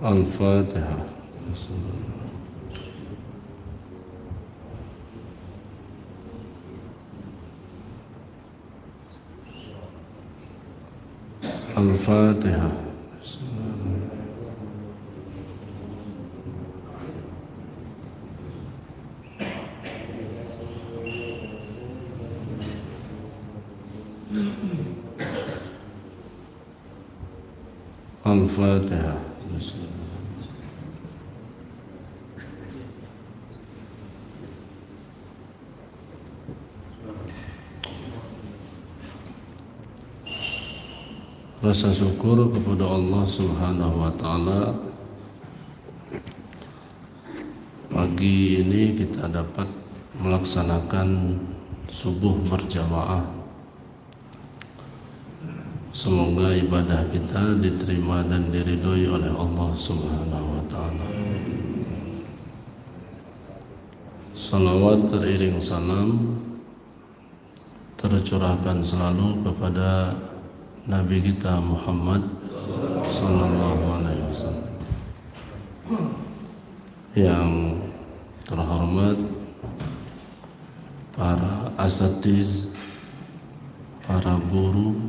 Al-Fatihah. Al-Fatihah. Al-Fatihah. Rasa syukur kepada Allah Subhanahu wa Ta'ala, pagi ini kita dapat melaksanakan subuh berjamaah. Semoga ibadah kita diterima dan diridhoi oleh Allah Subhanahu wa Ta'ala. Salawat teriring salam tercurahkan selalu kepada Nabi kita Muhammad sallallahu alaihi wasallam. Yang terhormat para asatiz, para guru,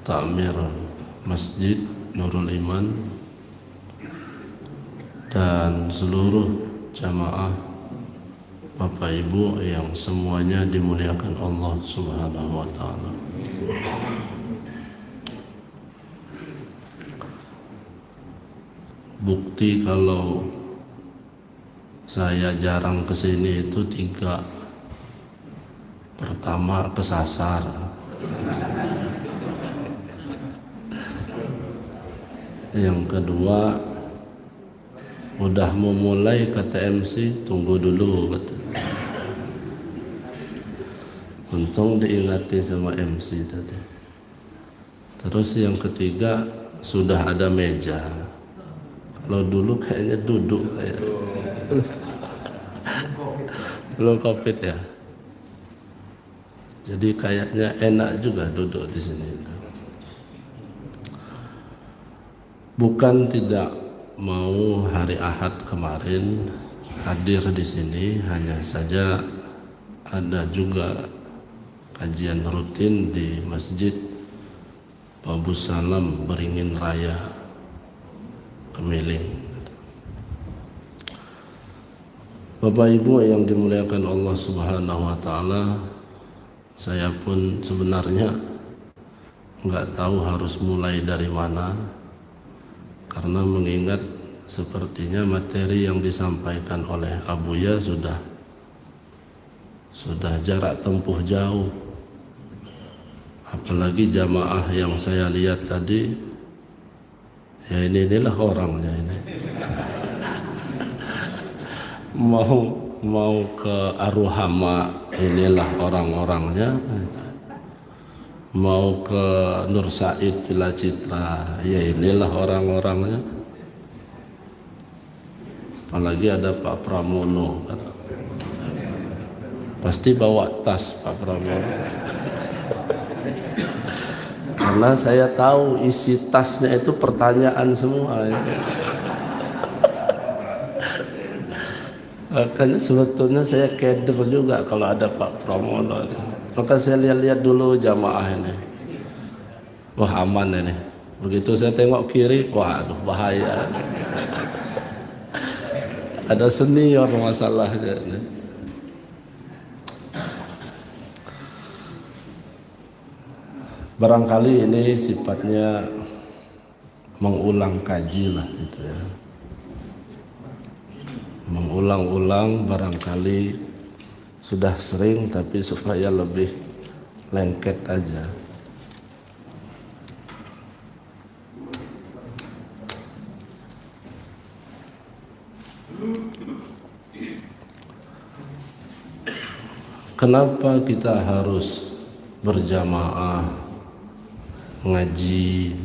takmir Masjid Nurul Iman, dan seluruh jamaah Bapak Ibu yang semuanya dimuliakan Allah Subhanahu wa Ta'ala. Bukti kalau saya jarang kesini itu 3. Pertama, kesasar. Yang kedua, udah memulai kata MC, tunggu dulu kata. Untung diingati sama MC tadi. Terus yang ketiga, sudah ada meja. Kalau dulu kayaknya duduk kayak. Belum COVID ya. Jadi kayaknya enak juga duduk di sini. Bukan tidak mau hari Ahad kemarin hadir di sini, hanya saja ada juga kajian rutin di Masjid Babus Salam Beringin Raya Kemiling. Bapak Ibu yang dimuliakan Allah Subhanahu wa Ta'ala, saya pun sebenarnya nggak tahu harus mulai dari mana, karena mengingat sepertinya materi yang disampaikan oleh Abuya sudah jarak tempuh jauh. Apalagi jamaah yang saya lihat tadi, ya inilah orangnya ini. mau ke Aruhama, inilah orang-orangnya. Mau ke Nur Said Villa Citra, ya inilah orang-orangnya. Apalagi ada Pak Pramono, pasti bawa tas Pak Pramono. Karena saya tahu isi tasnya itu pertanyaan semua. Makanya sebetulnya saya keder juga kalau ada Pak Pramono. Maka saya lihat-lihat dulu jamaah ini. Wah, aman ini. Begitu saya tengok kiri, waduh bahaya. Ada senior masalahnya ini. Barangkali ini sifatnya mengulang kaji lah gitu ya. Mengulang-ulang barangkali sudah sering, tapi supaya lebih lengket aja. Kenapa kita harus berjamaah, ngaji,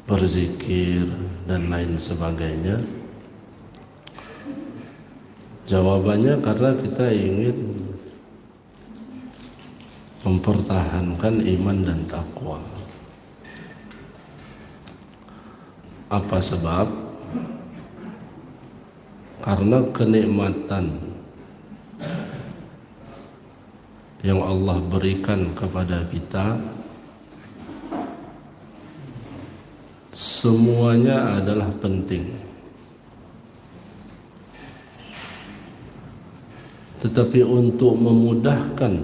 berzikir, dan lain sebagainya? Jawabannya karena kita ingin mempertahankan iman dan takwa. Apa sebab? Karena kenikmatan yang Allah berikan kepada kita semuanya adalah penting. Tetapi untuk memudahkan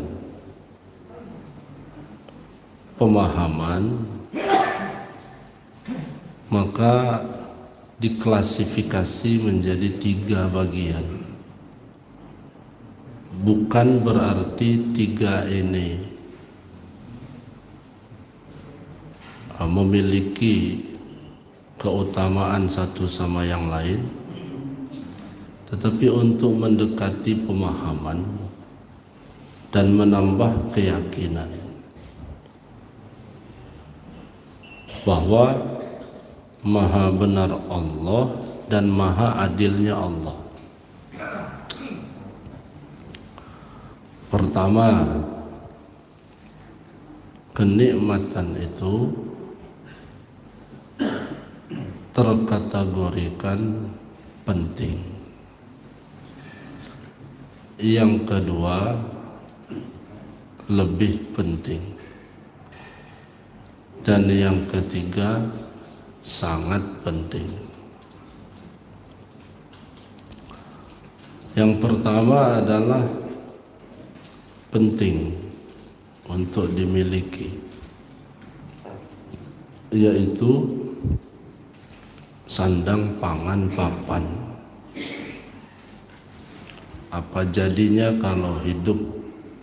pemahaman, maka diklasifikasi menjadi 3 bagian. Bukan berarti 3 ini memiliki keutamaan satu sama yang lain, tetapi untuk mendekati pemahaman dan menambah keyakinan bahwa Maha benar Allah dan maha adilnya Allah. Pertama, kenikmatan itu terkategorikan penting. Yang kedua, lebih penting. Dan yang ketiga, sangat penting. Yang pertama adalah penting untuk dimiliki, yaitu sandang, pangan, papan. Apa jadinya kalau hidup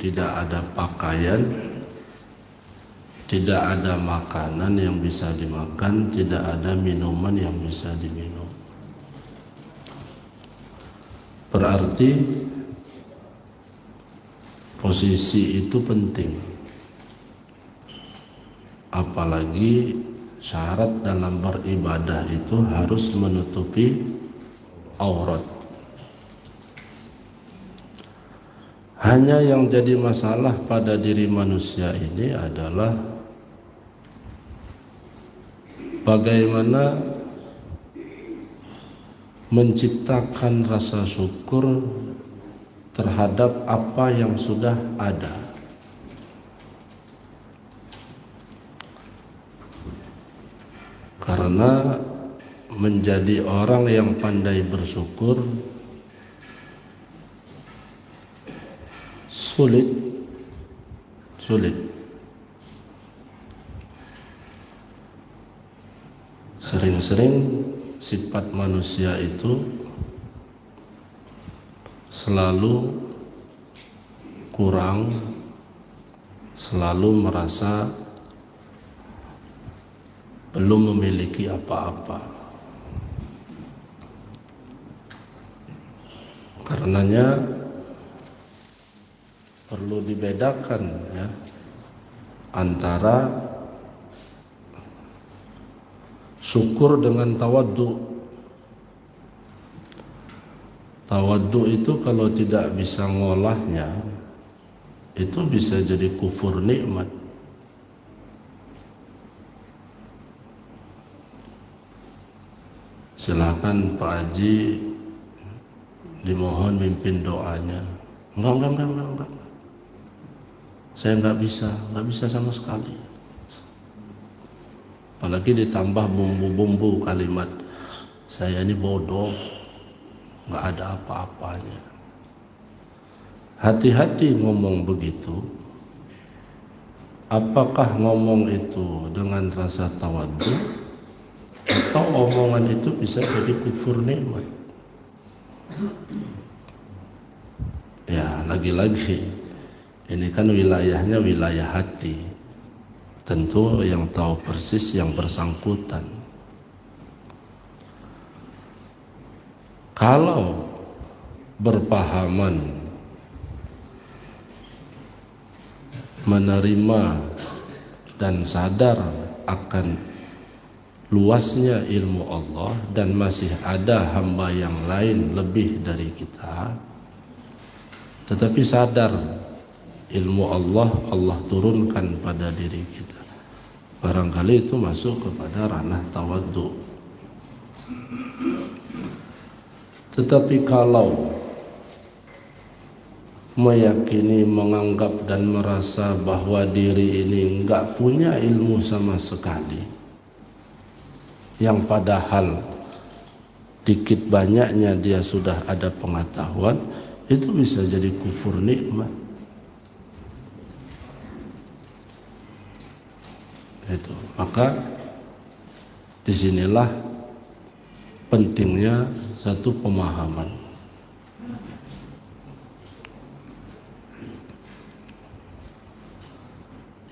tidak ada pakaian, tidak ada makanan yang bisa dimakan, tidak ada minuman yang bisa diminum? Berarti posisi itu penting. Apalagi syarat dalam beribadah itu harus menutupi aurat. Hanya yang jadi masalah pada diri manusia ini adalah bagaimana menciptakan rasa syukur terhadap apa yang sudah ada. Karena menjadi orang yang pandai bersyukur sulit. Sering-sering sifat manusia itu selalu kurang, selalu merasa belum memiliki apa-apa. Karenanya perlu dibedakan ya, antara syukur dengan tawaddu. Tawaddu itu kalau tidak bisa ngolahnya, itu bisa jadi kufur nikmat. Silakan Pak Haji dimohon mimpin doanya. Enggak. Saya nggak bisa sama sekali. Apalagi ditambah bumbu-bumbu kalimat, saya ini bodoh, nggak ada apa-apanya. Hati-hati ngomong begitu. Apakah ngomong itu dengan rasa tawadhu, atau omongan itu bisa jadi kufur nikmat? Ya, lagi-lagi ini kan wilayahnya wilayah hati. Tentu yang tahu persis yang bersangkutan. Kalau berpahaman, menerima dan sadar akan luasnya ilmu Allah dan masih ada hamba yang lain lebih dari kita, tetapi sadar ilmu Allah turunkan pada diri kita, barangkali itu masuk kepada ranah tawadhu. Tetapi kalau meyakini, menganggap dan merasa bahwa diri ini enggak punya ilmu sama sekali, yang padahal dikit banyaknya dia sudah ada pengetahuan, itu bisa jadi kufur nikmat. Itu. Maka disinilah pentingnya satu pemahaman.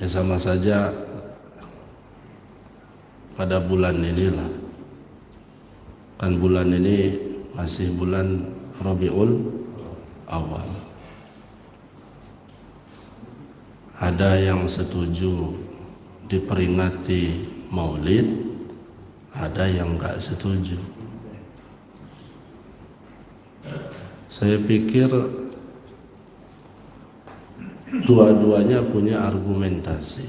Ya sama saja pada bulan inilah, kan bulan ini masih bulan Rabiul Awal. Ada yang setuju diperingati Maulid, ada yang enggak setuju. Saya pikir dua-duanya punya argumentasi.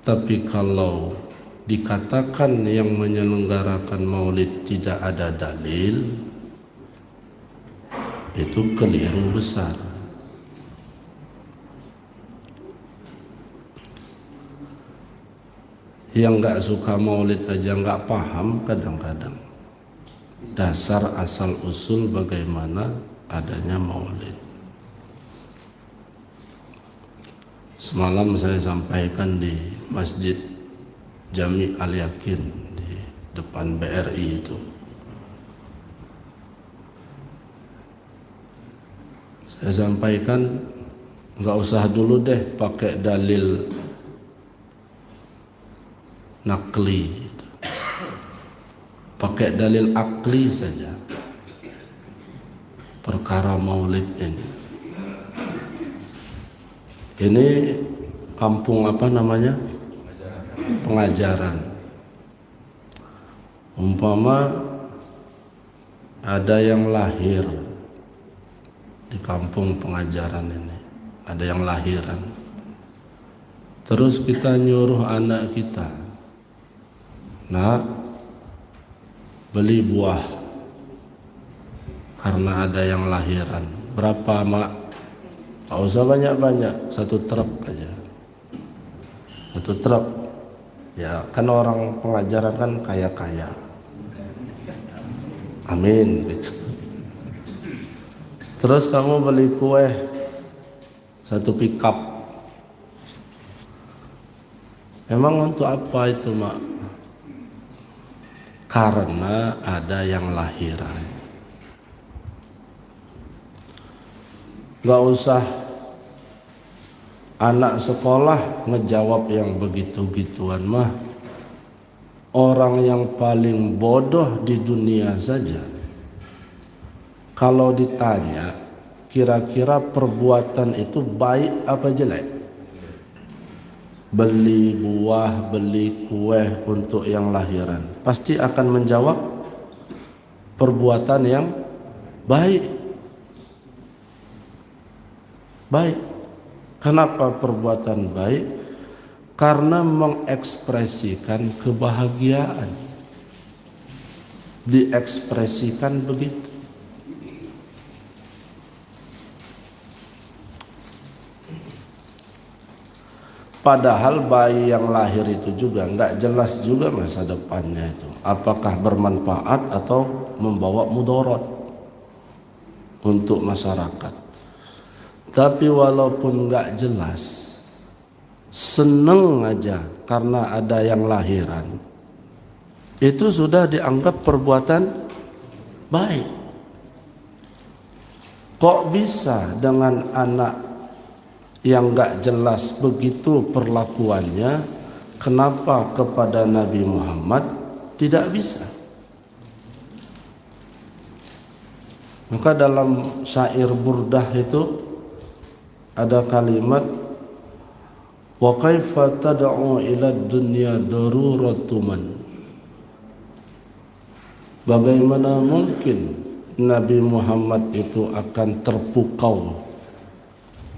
Tapi kalau dikatakan yang menyelenggarakan Maulid tidak ada dalil, itu keliru besar. Yang enggak suka Maulid aja enggak paham kadang-kadang dasar asal usul bagaimana adanya Maulid. Semalam saya sampaikan di Masjid Jami Al-Yakin di depan BRI itu. Saya sampaikan enggak usah dulu deh pakai dalil nakli, pakai dalil akli saja perkara Maulid ini. Ini kampung apa namanya? Pengajaran. Umpama ada yang lahir di kampung pengajaran ini, ada yang lahiran, terus kita nyuruh anak kita, nak, beli buah karena ada yang lahiran. Berapa, mak? Gak usah banyak-banyak, 1 truk aja, 1 truk. Ya kan orang pengajaran kan kaya-kaya, amin gitu. Terus kamu beli kue 1 pickup. Emang untuk apa itu, mak? Karena ada yang lahiran. Gak usah anak sekolah ngejawab yang begitu-gituan mah. Orang yang paling bodoh di dunia saja, kalau ditanya kira-kira perbuatan itu baik apa jelek, beli buah, beli kue untuk yang lahiran, pasti akan menjawab perbuatan yang baik. Baik. Kenapa perbuatan baik? Karena mengekspresikan kebahagiaan. Diekspresikan begitu. Padahal bayi yang lahir itu juga enggak jelas juga masa depannya itu. Apakah bermanfaat atau membawa mudarat untuk masyarakat. Tapi walaupun enggak jelas, seneng aja karena ada yang lahiran, itu sudah dianggap perbuatan baik. Kok bisa dengan anak yang enggak jelas begitu perlakuannya, kenapa kepada Nabi Muhammad tidak bisa? Maka dalam syair Burdah itu ada kalimat, wa kaifa tad'u ila dunya daruratuman. Bagaimana mungkin Nabi Muhammad itu akan terpukau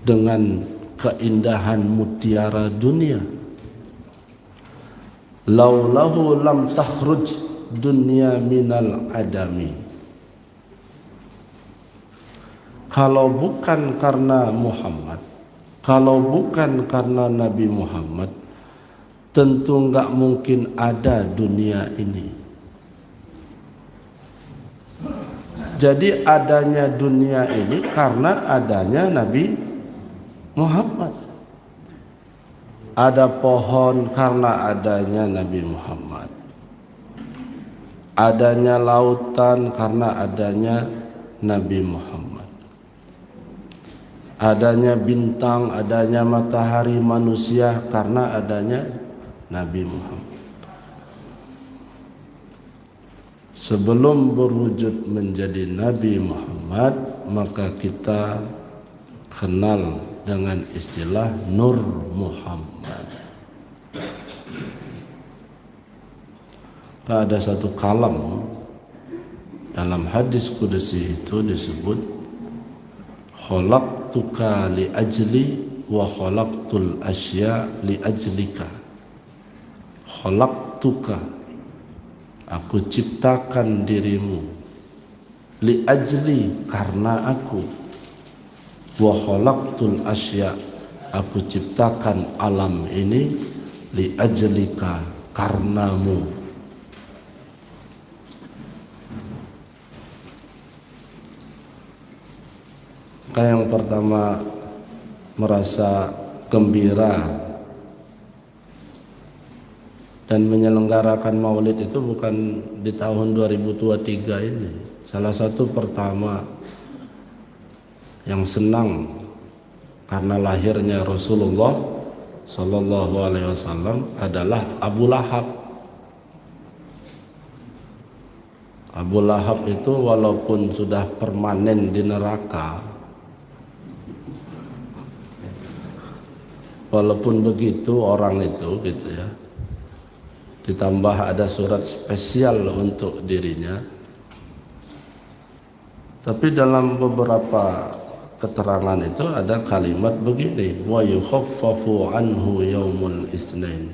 dengan keindahan mutiara dunia, laulahu lam takhruj dunya minal adami. Kalau bukan karena Muhammad, kalau bukan karena Nabi Muhammad, tentu enggak mungkin ada dunia ini. Jadi adanya dunia ini karena adanya Nabi Muhammad. Ada pohon karena adanya Nabi Muhammad. Adanya lautan karena adanya Nabi Muhammad. Adanya bintang, adanya matahari manusia karena adanya Nabi Muhammad. Sebelum berwujud menjadi Nabi Muhammad, maka kita kenal dengan istilah Nur Muhammad. Ada satu kalam dalam hadis qudsi itu disebut khalaqtuka li ajli wa khalaqtul asya li ajlika. Khalaqtuka, aku ciptakan dirimu, li ajli, karena aku, wa khalaqtul asya, aku ciptakan alam ini, li ajlika, karenamu. Yang pertama merasa gembira dan menyelenggarakan maulid itu bukan di tahun 2023 ini. Salah satu pertama yang senang karena lahirnya Rasulullah Sallallahu Alaihi Wasallam adalah Abu Lahab. Abu Lahab itu walaupun sudah permanen di neraka, walaupun begitu orang itu gitu ya, ditambah ada surat spesial untuk dirinya, tapi dalam beberapa keterangan itu ada kalimat begini, wa yukhaffafu anhu yaumul isnain.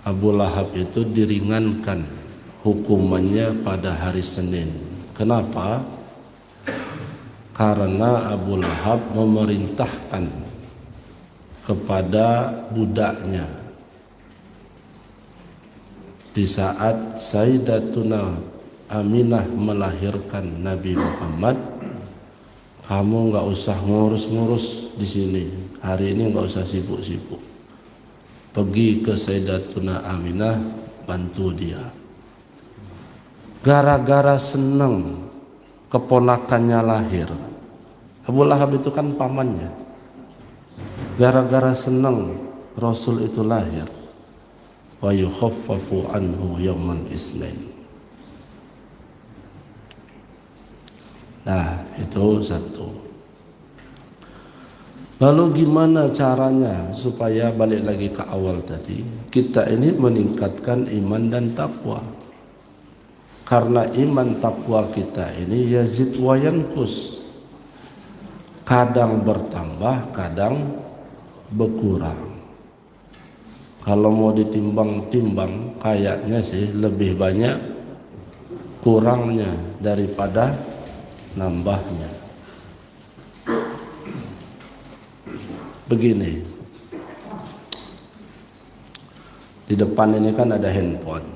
Abu Lahab itu diringankan hukumannya pada hari Senin. Kenapa? Karena Abu Lahab memerintahkan kepada budaknya di saat Sayyidatuna Aminah melahirkan Nabi Muhammad, kamu nggak usah ngurus-ngurus di sini, hari ini nggak usah sibuk-sibuk, pergi ke Sayyidatuna Aminah, bantu dia. Gara-gara senang keponakannya lahir, Abu Lahab itu kan pamannya, gara-gara senang Rasul itu lahir, wa yukhaffafu anhu yawman isnain. Nah, itu satu. Lalu gimana caranya supaya, balik lagi ke awal tadi, kita ini meningkatkan iman dan takwa? Karena iman takwa kita ini yazid wa yankus, kadang bertambah, kadang berkurang. Kalau mau ditimbang-timbang, kayaknya sih lebih banyak kurangnya daripada nambahnya. Begini, di depan ini kan ada handphone,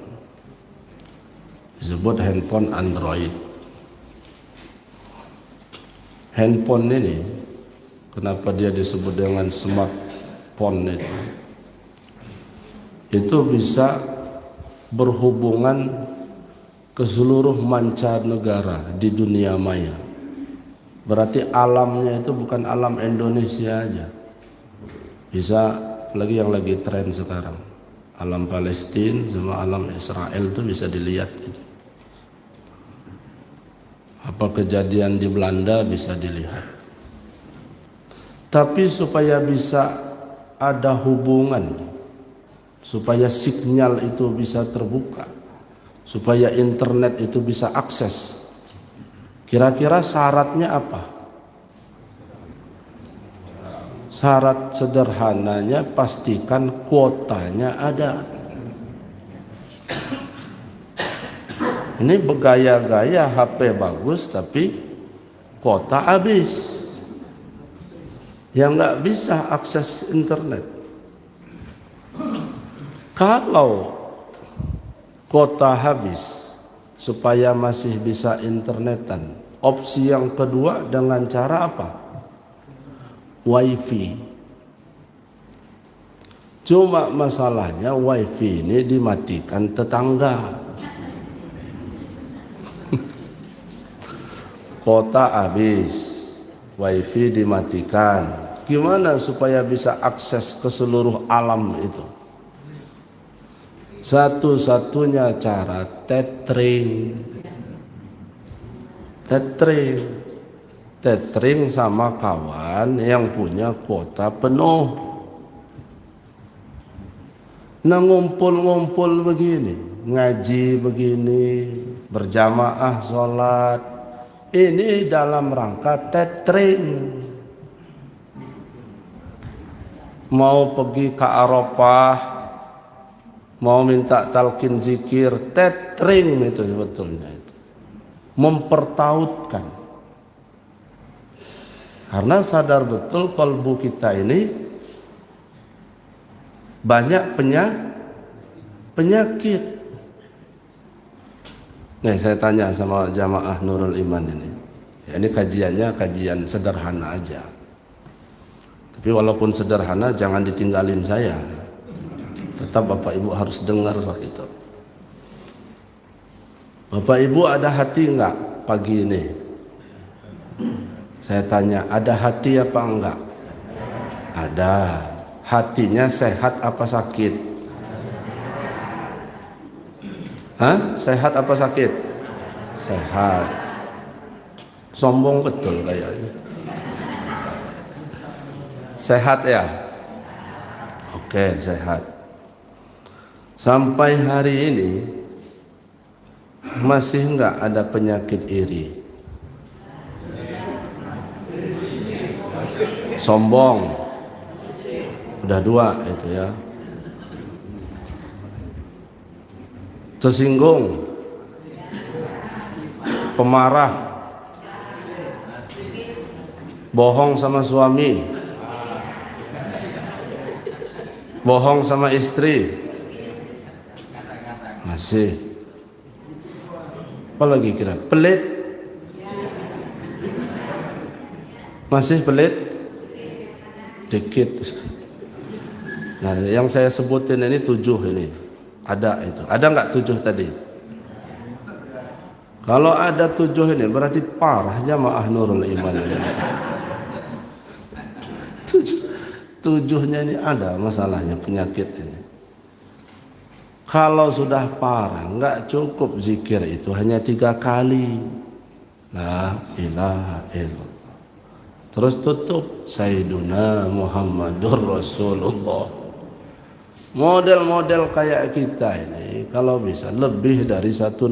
disebut handphone Android. Handphone ini kenapa dia disebut dengan smartphone itu bisa berhubungan ke seluruh mancanegara di dunia maya. Berarti alamnya itu bukan alam Indonesia aja, bisa lagi yang lagi tren sekarang, alam Palestina sama alam Israel itu bisa dilihat itu. Apa kejadian di Belanda bisa dilihat. Tapi supaya bisa ada hubungan, supaya sinyal itu bisa terbuka, supaya internet itu bisa akses, kira-kira syaratnya apa? Syarat sederhananya pastikan kuotanya ada. Ini bergaya-gaya HP bagus tapi kuota habis. Yang nggak bisa akses internet. Kalau kuota habis supaya masih bisa internetan, opsi yang kedua dengan cara apa? Wifi. Cuma masalahnya wifi ini dimatikan tetangga. Kuota habis, wifi dimatikan. Gimana supaya bisa akses ke seluruh alam itu? Satu-satunya cara tethering. Tethering sama kawan yang punya kuota penuh. Nah, ngumpul-ngumpul begini, ngaji begini, berjamaah sholat, ini dalam rangka tethering. Mau pergi ke Arafah, mau minta talqin zikir, tethering itu sebetulnya itu. Mempertautkan. Karena sadar betul kalbu kita ini banyak penyakit. Nih saya tanya sama jamaah Nurul Iman ini. Ya, ini kajiannya kajian sederhana aja. Tapi walaupun sederhana jangan ditinggalin saya. Tetap Bapak Ibu harus dengar itu. Bapak Ibu ada hati enggak pagi ini? Saya tanya, ada hati apa enggak? Ada. Hatinya sehat apa sakit? Hah? Sehat apa sakit? Sehat. Sombong betul kayaknya. Sehat ya? Oke, sehat. Sampai hari ini masih enggak ada penyakit iri? Sombong. Udah 2 itu ya. Tersinggung. Pemarah. Bohong sama suami. Bohong sama istri. Masih. Apa lagi kira? Pelit. Masih pelit? Dikit. Nah, yang saya sebutin ini 7 ini. Ada itu. Ada enggak 7 tadi? Kalau ada 7 ini berarti parah jamaah Nurul Iman ini. 7-nya ini ada masalahnya penyakit ini. Kalau sudah parah enggak cukup zikir itu hanya 3 kali. La ilaha illallah. Terus tutup Sayyiduna Muhammadur Rasulullah. Model-model kayak kita ini kalau bisa lebih dari 165.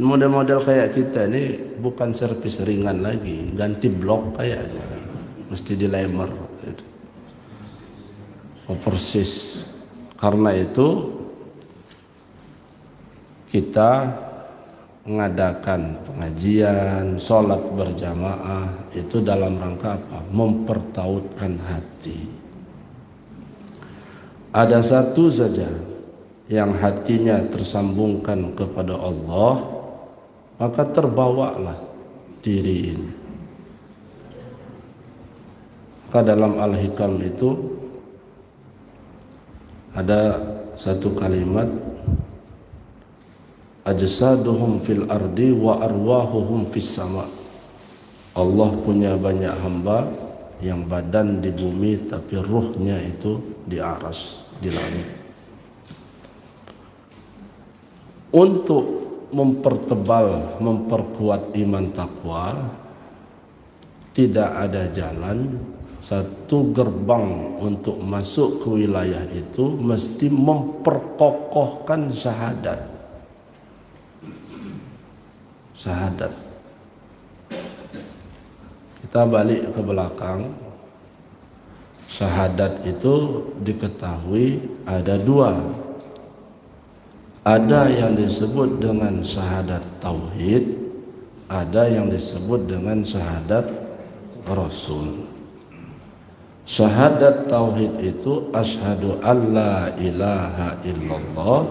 Model-model kayak kita ini bukan servis ringan lagi, ganti blok kayaknya, mesti dilemer. Oh, persis. Karena itu kita mengadakan pengajian, sholat berjamaah itu dalam rangka apa? Mempertautkan hati. Ada satu saja yang hatinya tersambungkan kepada Allah, maka terbawalah diri ini. Maka dalam Al-Hikam itu ada satu kalimat, ajsaduhum fil ardi wa arwahuhum fis sama. Allah punya banyak hamba yang badan di bumi tapi ruhnya itu di aras, di langit. Untuk mempertebal, memperkuat iman takwa, tidak ada jalan. Satu gerbang untuk masuk ke wilayah itu mesti memperkokohkan syahadat. Syahadat. Kita balik ke belakang. Syahadat itu diketahui ada dua. Ada yang disebut dengan syahadat tauhid, ada yang disebut dengan syahadat rasul. Syahadat tauhid itu asyhadu alla ilaha illallah.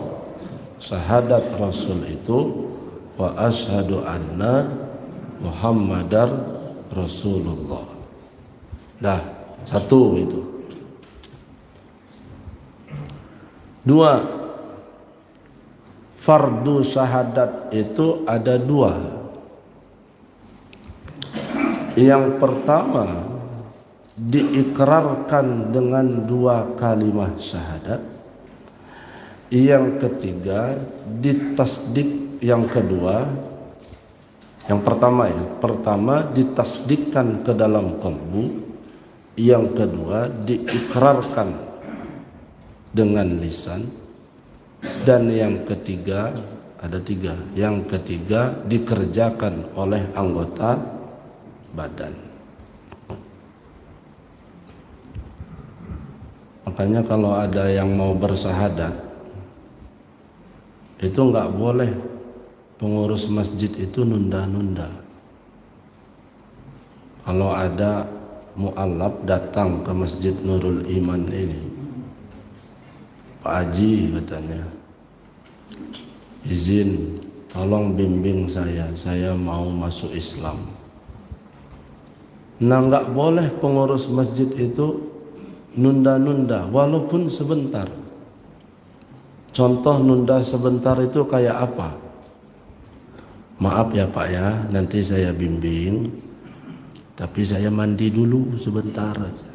Syahadat rasul itu wa asyhadu anna muhammadar rasulullah. Dah, satu itu. Dua, fardu syahadat itu ada dua. Yang pertama diikrarkan dengan dua kalimat syahadat. Yang ketiga ditasdik. Yang kedua, yang pertama ditasdikkan ke dalam kalbu. Yang kedua diikrarkan dengan lisan. Dan yang ketiga, ada tiga. Yang ketiga dikerjakan oleh anggota badan. Makanya kalau ada yang mau bersyahadat, itu enggak boleh pengurus masjid itu nunda-nunda. Kalau ada mu'alaf datang ke Masjid Nurul Iman ini, Pak Haji katanya, izin tolong bimbing saya mau masuk Islam. Nah, enggak boleh pengurus masjid itu nunda-nunda walaupun sebentar. Contoh nunda sebentar itu kayak apa? Maaf ya Pak ya, nanti saya bimbing, tapi saya mandi dulu sebentar aja.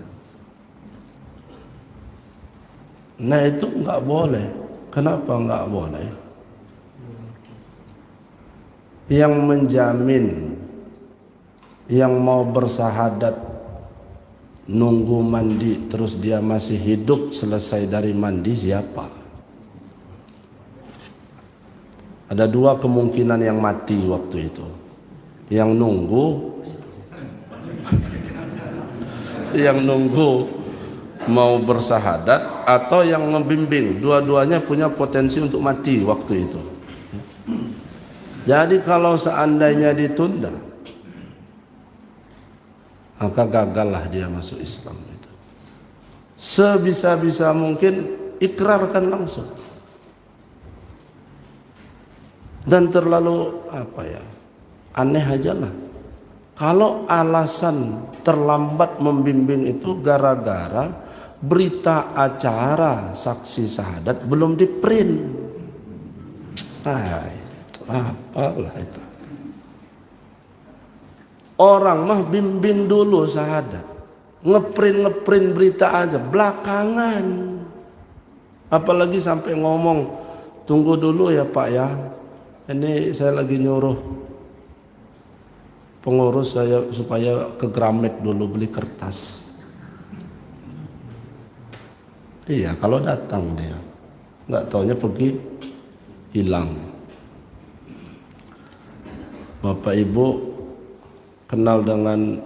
Nah itu enggak boleh. Kenapa enggak boleh? Yang menjamin yang mau bersyahadat nunggu mandi terus dia masih hidup selesai dari mandi siapa? Ada dua kemungkinan yang mati waktu itu. Yang nunggu mau bersyahadat atau yang membimbing. Dua-duanya punya potensi untuk mati waktu itu. Jadi kalau seandainya ditunda, maka gagallah dia masuk Islam itu. Sebisa-bisa mungkin ikrarkan langsung. Dan terlalu aneh aja lah. Kalau alasan terlambat membimbing itu gara-gara berita acara saksi syahadat belum diprint. Nah, itu apalah itu. Orang mah bimbing dulu syahadat, ngeprint berita aja belakangan. Apalagi sampai ngomong, tunggu dulu ya Pak ya. Ini saya lagi nyuruh pengurus saya supaya ke Gramet dulu beli kertas. Iya, kalau datang dia, nggak taunya pergi hilang. Bapak Ibu kenal dengan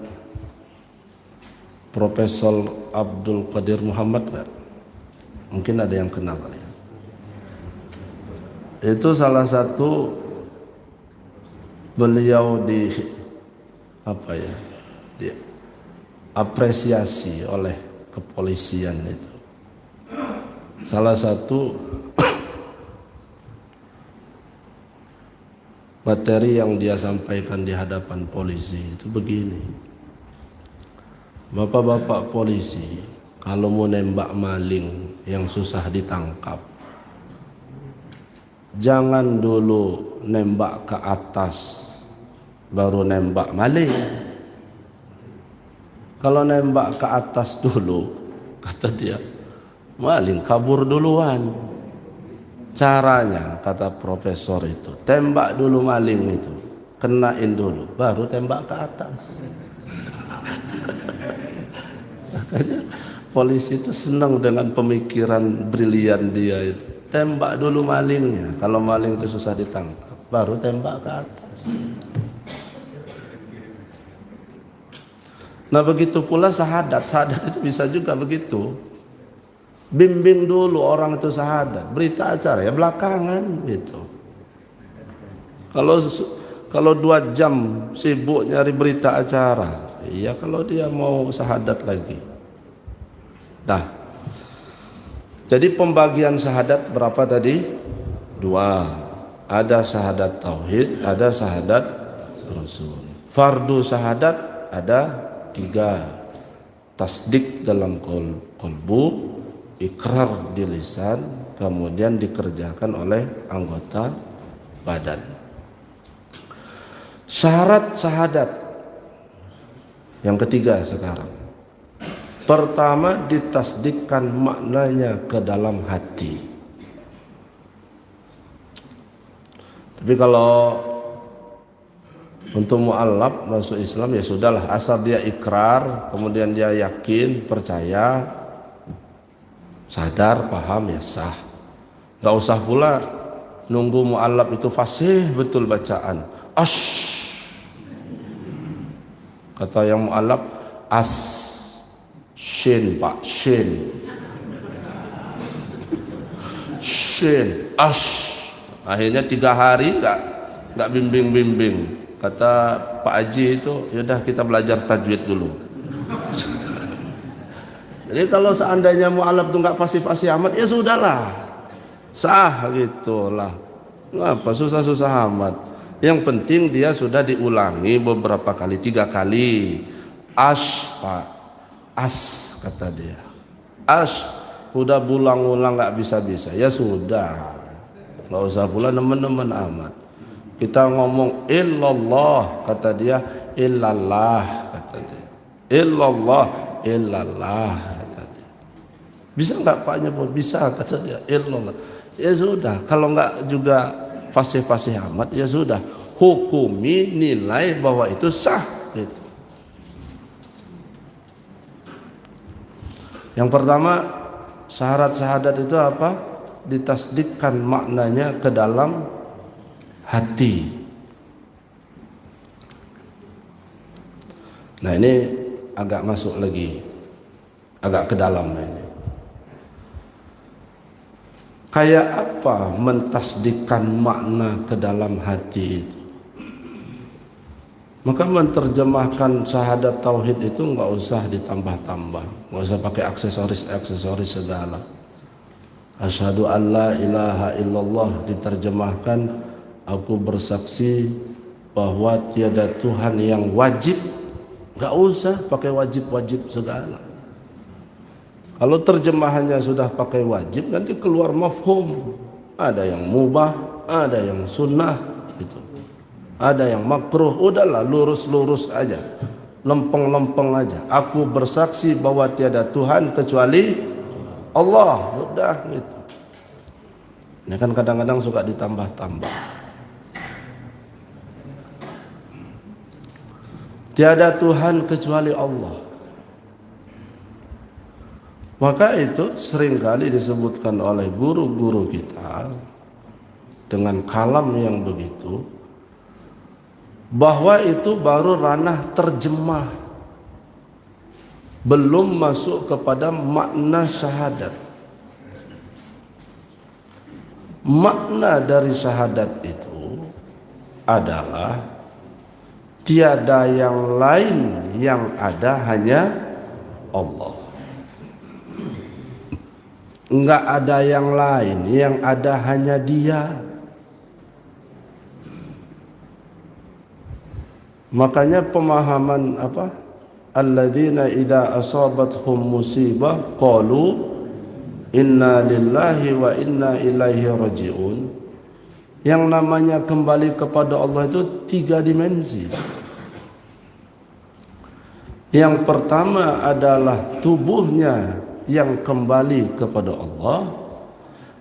Profesor Abdul Qadir Muhammad nggak? Mungkin ada yang kenal kali ya. Itu salah satu beliau diapresiasi oleh kepolisian itu. Salah satu materi yang dia sampaikan di hadapan polisi itu begini. Bapak-bapak polisi, kalau mau nembak maling yang susah ditangkap, jangan dulu nembak ke atas baru nembak maling. Kalau nembak ke atas dulu, kata dia, maling kabur duluan. Caranya, kata profesor itu, tembak dulu maling itu, kenain dulu, baru tembak ke atas. Makanya polisi itu senang dengan pemikiran brilian dia itu. Tembak dulu malingnya, kalau maling itu susah ditangkap, baru tembak ke atas. Nah begitu pula syahadat itu bisa juga begitu. Bimbing dulu orang itu syahadat, berita acara ya belakangan gitu. Kalau 2 jam sibuk nyari berita acara, iya kalau dia mau syahadat lagi. Nah, jadi pembagian syahadat berapa tadi? 2. Ada syahadat tauhid, ada syahadat rasul. Fardu syahadat ada 3. Tasdik dalam kolbu, ikrar di lisan, kemudian dikerjakan oleh anggota badan. Syarat syahadat yang ketiga sekarang. Pertama, ditasdikkan maknanya ke dalam hati. Tapi kalau untuk mu'allaf masuk Islam ya sudahlah, asal dia ikrar, kemudian dia yakin, percaya, sadar, paham ya sah. Gak usah pula nunggu mu'allaf itu fasih betul bacaan. Kata yang mu'allaf shin pak, shin akhirnya 3 hari nggak bimbing. Kata Pak Haji itu, yaudah kita belajar tajwid dulu. Jadi kalau seandainya mu'allaf itu nggak pasti amat, ya sudahlah, sah gitulah. Ngapa susah-susah amat? Yang penting dia sudah diulangi beberapa kali, 3 kali. Pak, kata dia. Udah ulang-ulang nggak bisa-bisa, ya sudah, nggak usah pula nemen-nemen amat. Kita ngomong illallah, kata dia, illallah, kata dia, illallah, kata dia. Bisa nggak Pak nyebut? Bisa, kata dia, illallah. Ya sudah, kalau nggak juga fasih-fasih amat, ya sudah, hukumi nilai bahwa itu sah gitu. Yang pertama, syarat syahadat itu apa? Ditasdikkan maknanya ke dalam hati. Nah ini agak masuk lagi, agak ke dalam ini. Kayak apa mentasdikkan makna ke dalam hati itu? Maka menerjemahkan syahadat tauhid itu nggak usah ditambah-tambah, nggak usah pakai aksesoris segala. Asyhadu an la ilaha illallah diterjemahkan, aku bersaksi bahwa tiada Tuhan yang wajib. Nggak usah pakai wajib segala. Kalau terjemahannya sudah pakai wajib, nanti keluar mafhum. Ada yang mubah, ada yang sunnah, gitu. Ada yang makruh. Udahlah, lurus aja, lempeng aja. Aku bersaksi bahwa tiada Tuhan kecuali Allah. Udah gitu. Ini kan kadang-kadang suka ditambah-tambah. Tiada Tuhan kecuali Allah. Maka itu seringkali disebutkan oleh guru-guru kita dengan kalam yang begitu, bahwa itu baru ranah terjemah, belum masuk kepada makna syahadat. Makna dari syahadat itu adalah tiada yang lain, yang ada hanya Allah. Enggak ada yang lain, yang ada hanya Dia. Makanya pemahaman apa? Alladzina idza asabathum musibah qalu inna lillahi wa inna ilaihi rajiun. Yang namanya kembali kepada Allah itu 3 dimensi. Yang pertama adalah tubuhnya yang kembali kepada Allah.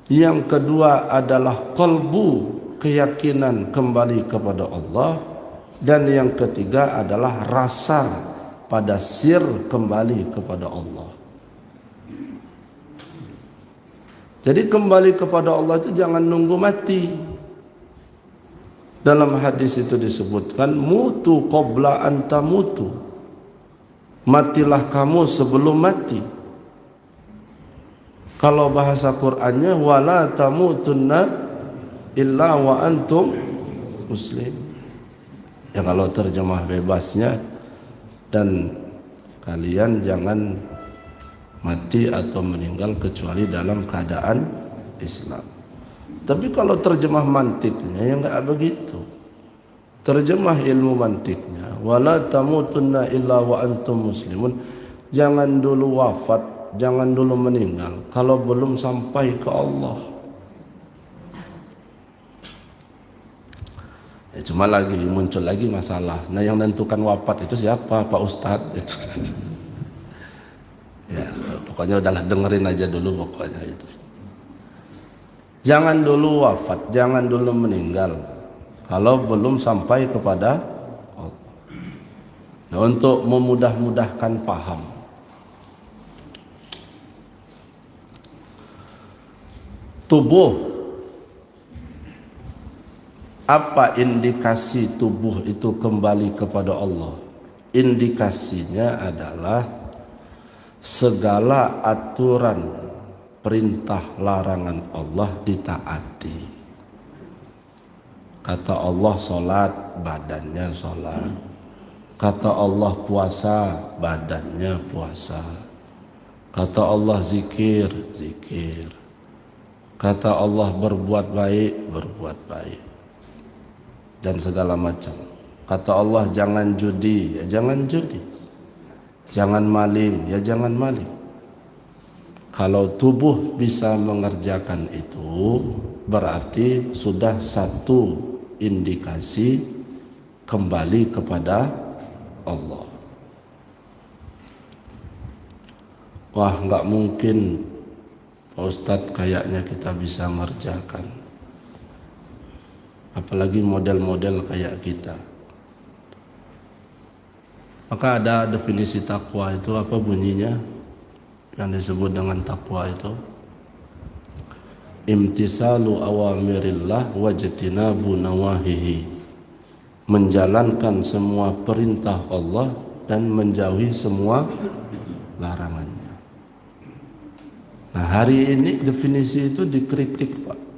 Yang kedua adalah qalbu, keyakinan kembali kepada Allah. Dan yang ketiga adalah rasa pada sir kembali kepada Allah. Jadi kembali kepada Allah itu jangan nunggu mati. Dalam hadis itu disebutkan mutu qabla an tamutu. matilah kamu sebelum mati. Kalau bahasa Qur'annya wala tamutunna illa wa antum muslim. Ya kalau terjemah bebasnya, dan kalian jangan mati atau meninggal kecuali dalam keadaan Islam. Tapi kalau terjemah mantiknya ya enggak begitu. Terjemah ilmu mantiknya wala tamutunna illa wa antum muslimun. Jangan dulu wafat, jangan dulu meninggal kalau belum sampai ke Allah. Ya, cuma lagi muncul lagi masalah. Nah, yang menentukan wafat itu siapa? Pak Ustadz itu. Ya, pokoknya udahlah, dengerin aja dulu pokoknya itu. Jangan dulu wafat, jangan dulu meninggal kalau belum sampai kepada Allah. Nah, untuk memudah-mudahkan paham, tubuh, apa indikasi tubuh itu kembali kepada Allah? Indikasinya adalah segala aturan perintah larangan Allah ditaati. Kata Allah sholat, badannya sholat. Kata Allah puasa, badannya puasa. Kata Allah zikir, zikir. Kata Allah berbuat baik, berbuat baik. Dan segala macam. Kata Allah jangan judi, ya jangan judi. Jangan maling, ya jangan maling. Kalau tubuh bisa mengerjakan itu, berarti sudah satu indikasi kembali kepada Allah. Wah, nggak mungkin Pak Ustadz, kayaknya kita bisa mengerjakan. Apalagi model-model kayak kita. Maka ada definisi takwa itu, apa bunyinya? Yang disebut dengan takwa itu imtisalu awamirillah wajtinabu nawahihi, menjalankan semua perintah Allah dan menjauhi semua larangannya. Nah, hari ini definisi itu dikritik, Pak.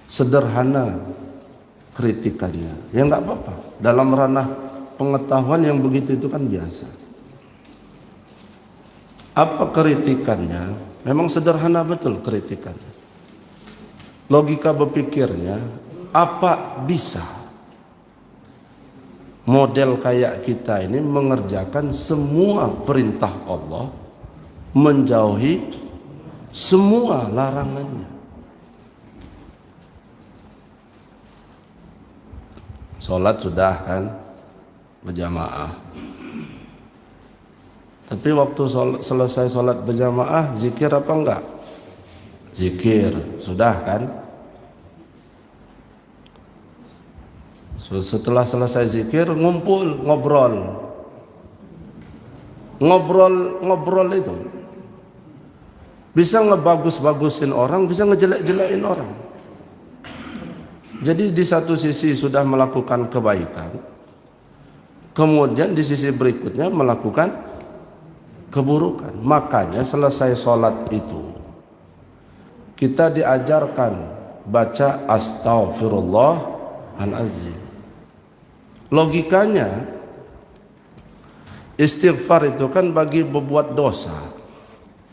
Sederhana kritikannya, ya nggak apa-apa. Dalam ranah pengetahuan yang begitu itu kan biasa. Apa kritikannya? Memang sederhana betul kritikannya. Logika berpikirnya, apa bisa model kayak kita ini mengerjakan semua perintah Allah, menjauhi semua larangannya? Sholat sudah kan berjamaah. Tapi waktu selesai sholat berjamaah, zikir apa enggak? Zikir, sudah kan? Setelah selesai zikir, ngumpul, ngobrol. Ngobrol itu bisa ngebagus-bagusin orang, bisa ngejelek-jelekin orang. Jadi di satu sisi sudah melakukan kebaikan, kemudian di sisi berikutnya melakukan keburukan. Makanya selesai sholat itu kita diajarkan baca astaghfirullahalazim. Logikanya istighfar itu kan bagi berbuat dosa.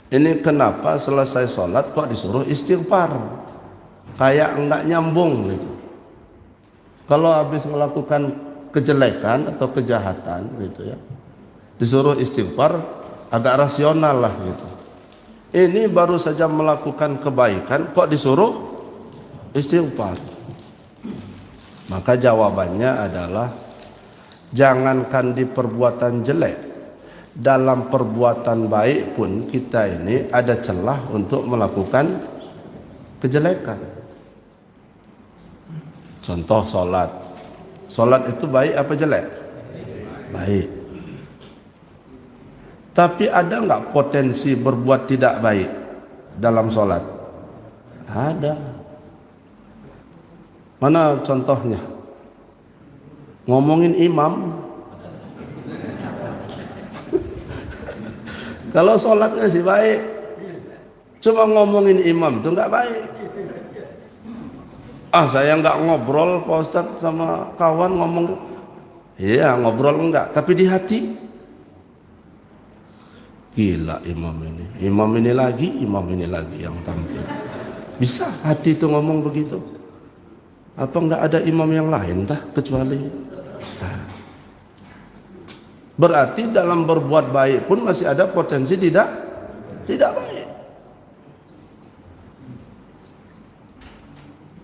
Ini kenapa selesai sholat kok disuruh istighfar? Kayak enggak nyambung gitu. Kalau habis melakukan kejelekan atau kejahatan gitu ya, disuruh istighfar, agak rasional lah gitu. Ini baru saja melakukan kebaikan kok disuruh istighfar. Maka jawabannya adalah jangankan di perbuatan jelek, dalam perbuatan baik pun kita ini ada celah untuk melakukan kejelekan. Contoh sholat. Sholat itu baik apa jelek? Baik. Tapi ada nggak potensi berbuat tidak baik dalam sholat? Ada. Mana contohnya? Ngomongin imam, Kalau sholatnya sih baik, cuma ngomongin imam itu nggak baik. Ah, saya nggak ngobrol Pak Ustadz sama kawan ngomong. Iya, ngobrol enggak, tapi di hati. Gila imam ini lagi yang tampil. Bisa hati itu ngomong begitu? Apa enggak ada imam yang lain tah kecuali? Nah. Berarti dalam berbuat baik pun masih ada potensi tidak baik.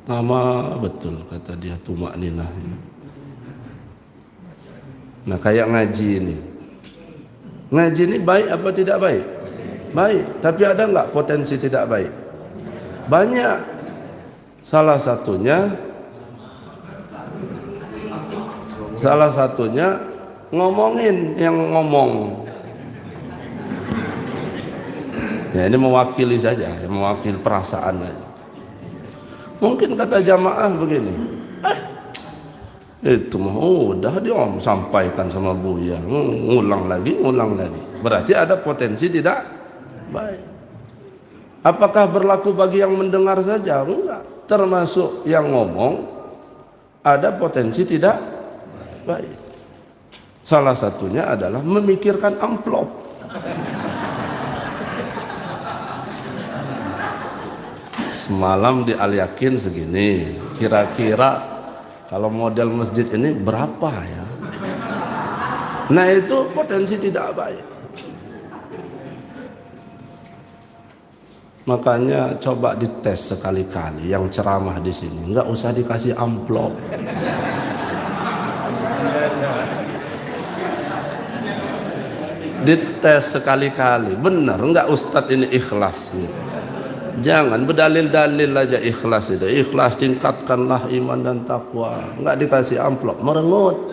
Nama betul kata dia tumak ninah. Nah kayak ngaji ini. Ngaji ini baik apa tidak baik? Baik. Tapi ada nggak potensi tidak baik? Banyak. Salah satunya ngomongin yang ngomong. Ya ini mewakili saja, mewakili perasaan aja. Mungkin kata jamaah begini, itu mah udah dia sampaikan sama Buya, ngulang lagi. Berarti ada potensi tidak baik. Apakah berlaku bagi yang mendengar saja? Enggak. Termasuk yang ngomong ada potensi tidak baik. Salah satunya adalah memikirkan amplop. Semalam di Al Yakin segini, kira-kira kalau model masjid ini berapa ya? Nah itu potensi tidak baik. Makanya coba dites sekali-kali yang ceramah di sini, nggak usah dikasih amplop. Dites sekali-kali, benar nggak Ustadz ini ikhlas gitu. Jangan berdalil-dalil aja ikhlas itu. Ikhlas tingkatkanlah iman dan takwa. Enggak dikasih amplop, merengut.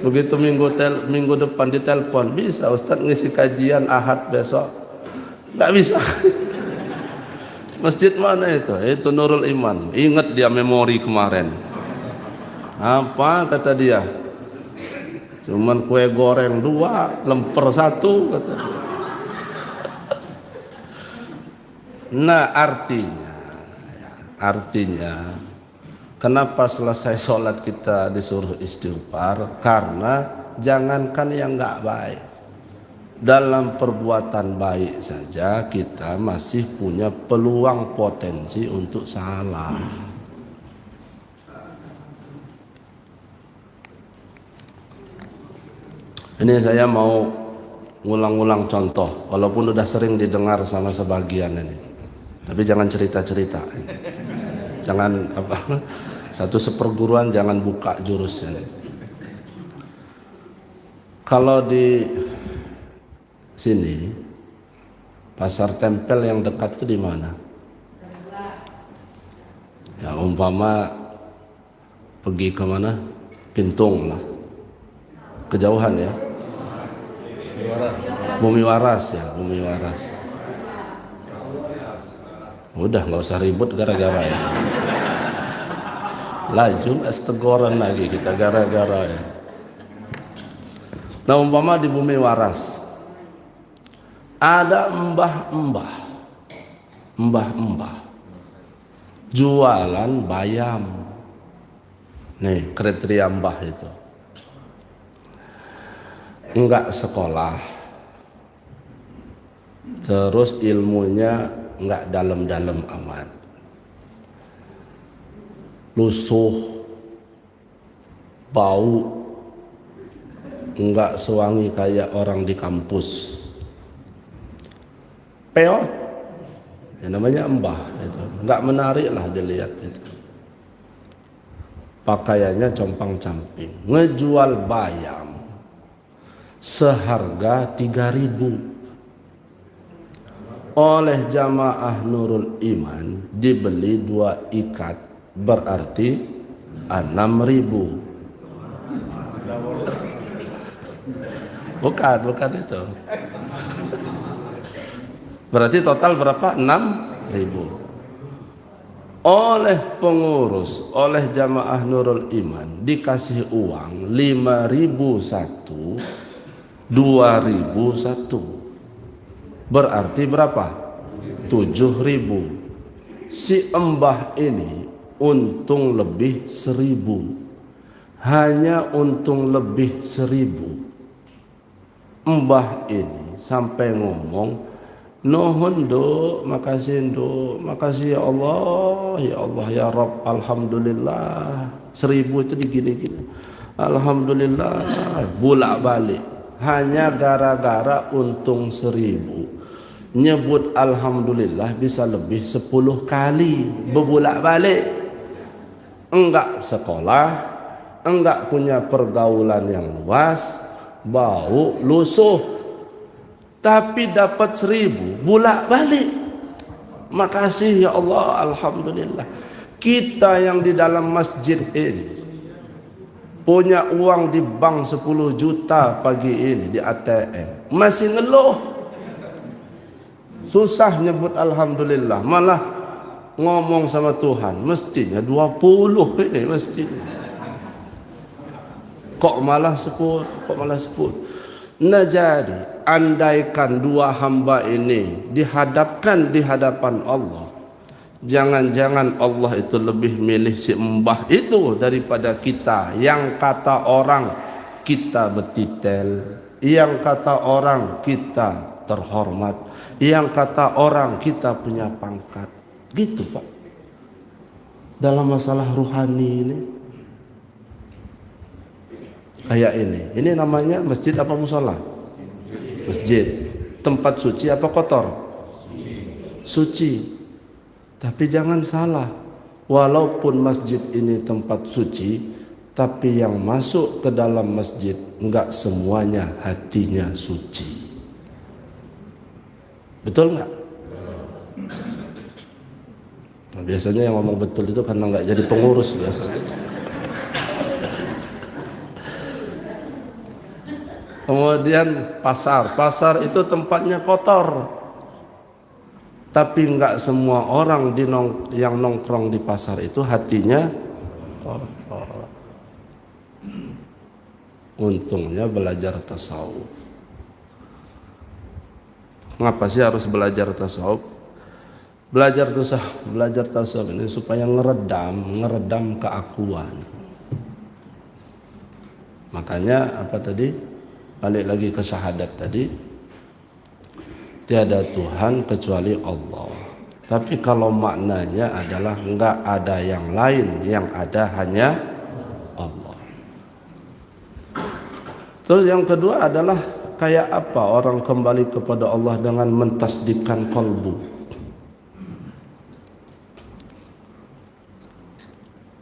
Begitu minggu depan ditelepon, bisa Ustaz ngisi kajian Ahad besok? Enggak bisa. Masjid mana itu? Itu Nurul Iman. Ingat dia memori kemarin. Apa kata dia? Cuman kue goreng 2, lemper 1 kata. Nah artinya kenapa selesai sholat kita disuruh istighfar? Karena jangankan yang nggak baik, dalam perbuatan baik saja kita masih punya peluang potensi untuk salah. Ini saya mau ngulang-ulang contoh, walaupun udah sering didengar sama sebagian ini. Tapi jangan cerita-cerita. Jangan apa, satu seperguruan jangan buka jurusnya. Kalau di sini pasar tempel yang dekat itu di mana? Ya umpama pergi ke mana? Kintung lah. Kejauhan ya. Bumi Waras ya, Bumi Waras. Udah nggak usah ribut gara-gara ya. Laju estegoran lagi kita gara-gara ya. Nah umpama di Bumi Waras ada mbah-mbah jualan bayam. Nih kriteria mbah itu. Enggak sekolah, terus ilmunya enggak dalam-dalam amat, lusuh, bau, enggak sewangi kayak orang di kampus, peot, ya namanya mbah itu, enggak menarik lah dilihat itu. Pakaiannya compang-camping, ngejual bayam seharga 3.000. Oleh jamaah Nurul Iman dibeli 2 ikat, berarti 6.000. Bukan itu. Berarti total berapa? 6.000. Oleh pengurus, oleh jamaah Nurul Iman dikasih uang 5.000 satu, 2001. Berarti berapa? 7.000. Si Mbah ini untung lebih 1.000. Hanya untung lebih 1.000. Mbah ini sampai ngomong, nuhun do, makasih do, makasih ya Allah, ya Rabb, alhamdulillah. 1.000 itu digini-gini, alhamdulillah, bolak balik. Hanya gara-gara untung 1.000, nyebut alhamdulillah bisa lebih 10 kali berbolak balik. Enggak sekolah, enggak punya pergaulan yang luas, bau lusuh, tapi dapat 1.000 bolak balik. Makasih ya Allah, alhamdulillah. Kita yang di dalam masjid ini punya uang di bank 10 juta pagi ini di ATM, masih ngeluh, susah nyebut alhamdulillah, malah ngomong sama Tuhan mestinya 20 ini mestinya, kok malah 10. Nah, jadi andaikan dua hamba ini dihadapkan di hadapan Allah, jangan-jangan Allah itu lebih milih si Mbah itu daripada kita yang kata orang kita betitel, yang kata orang kita terhormat, yang kata orang kita punya pangkat. Gitu Pak, dalam masalah ruhani ini. Kayak ini namanya masjid apa musola? Masjid. Tempat suci apa kotor? Suci. Tapi jangan salah, walaupun masjid ini tempat suci, tapi yang masuk ke dalam masjid enggak semuanya hatinya suci. Betul enggak? Nah, biasanya yang ngomong betul itu karena enggak jadi pengurus biasanya. Kemudian pasar itu tempatnya kotor, tapi enggak semua orang yang nongkrong di pasar itu hatinya kotor. Untungnya belajar tasawuf. Ngapa sih harus belajar tasawuf? Belajar tasawuf ini supaya ngeredam keakuan. Makanya apa tadi? Balik lagi ke syahadat tadi, tiada Tuhan kecuali Allah. Tapi kalau maknanya adalah enggak ada yang lain, yang ada hanya Allah. Terus yang kedua adalah kayak apa orang kembali kepada Allah dengan mentasdikkan kolbu.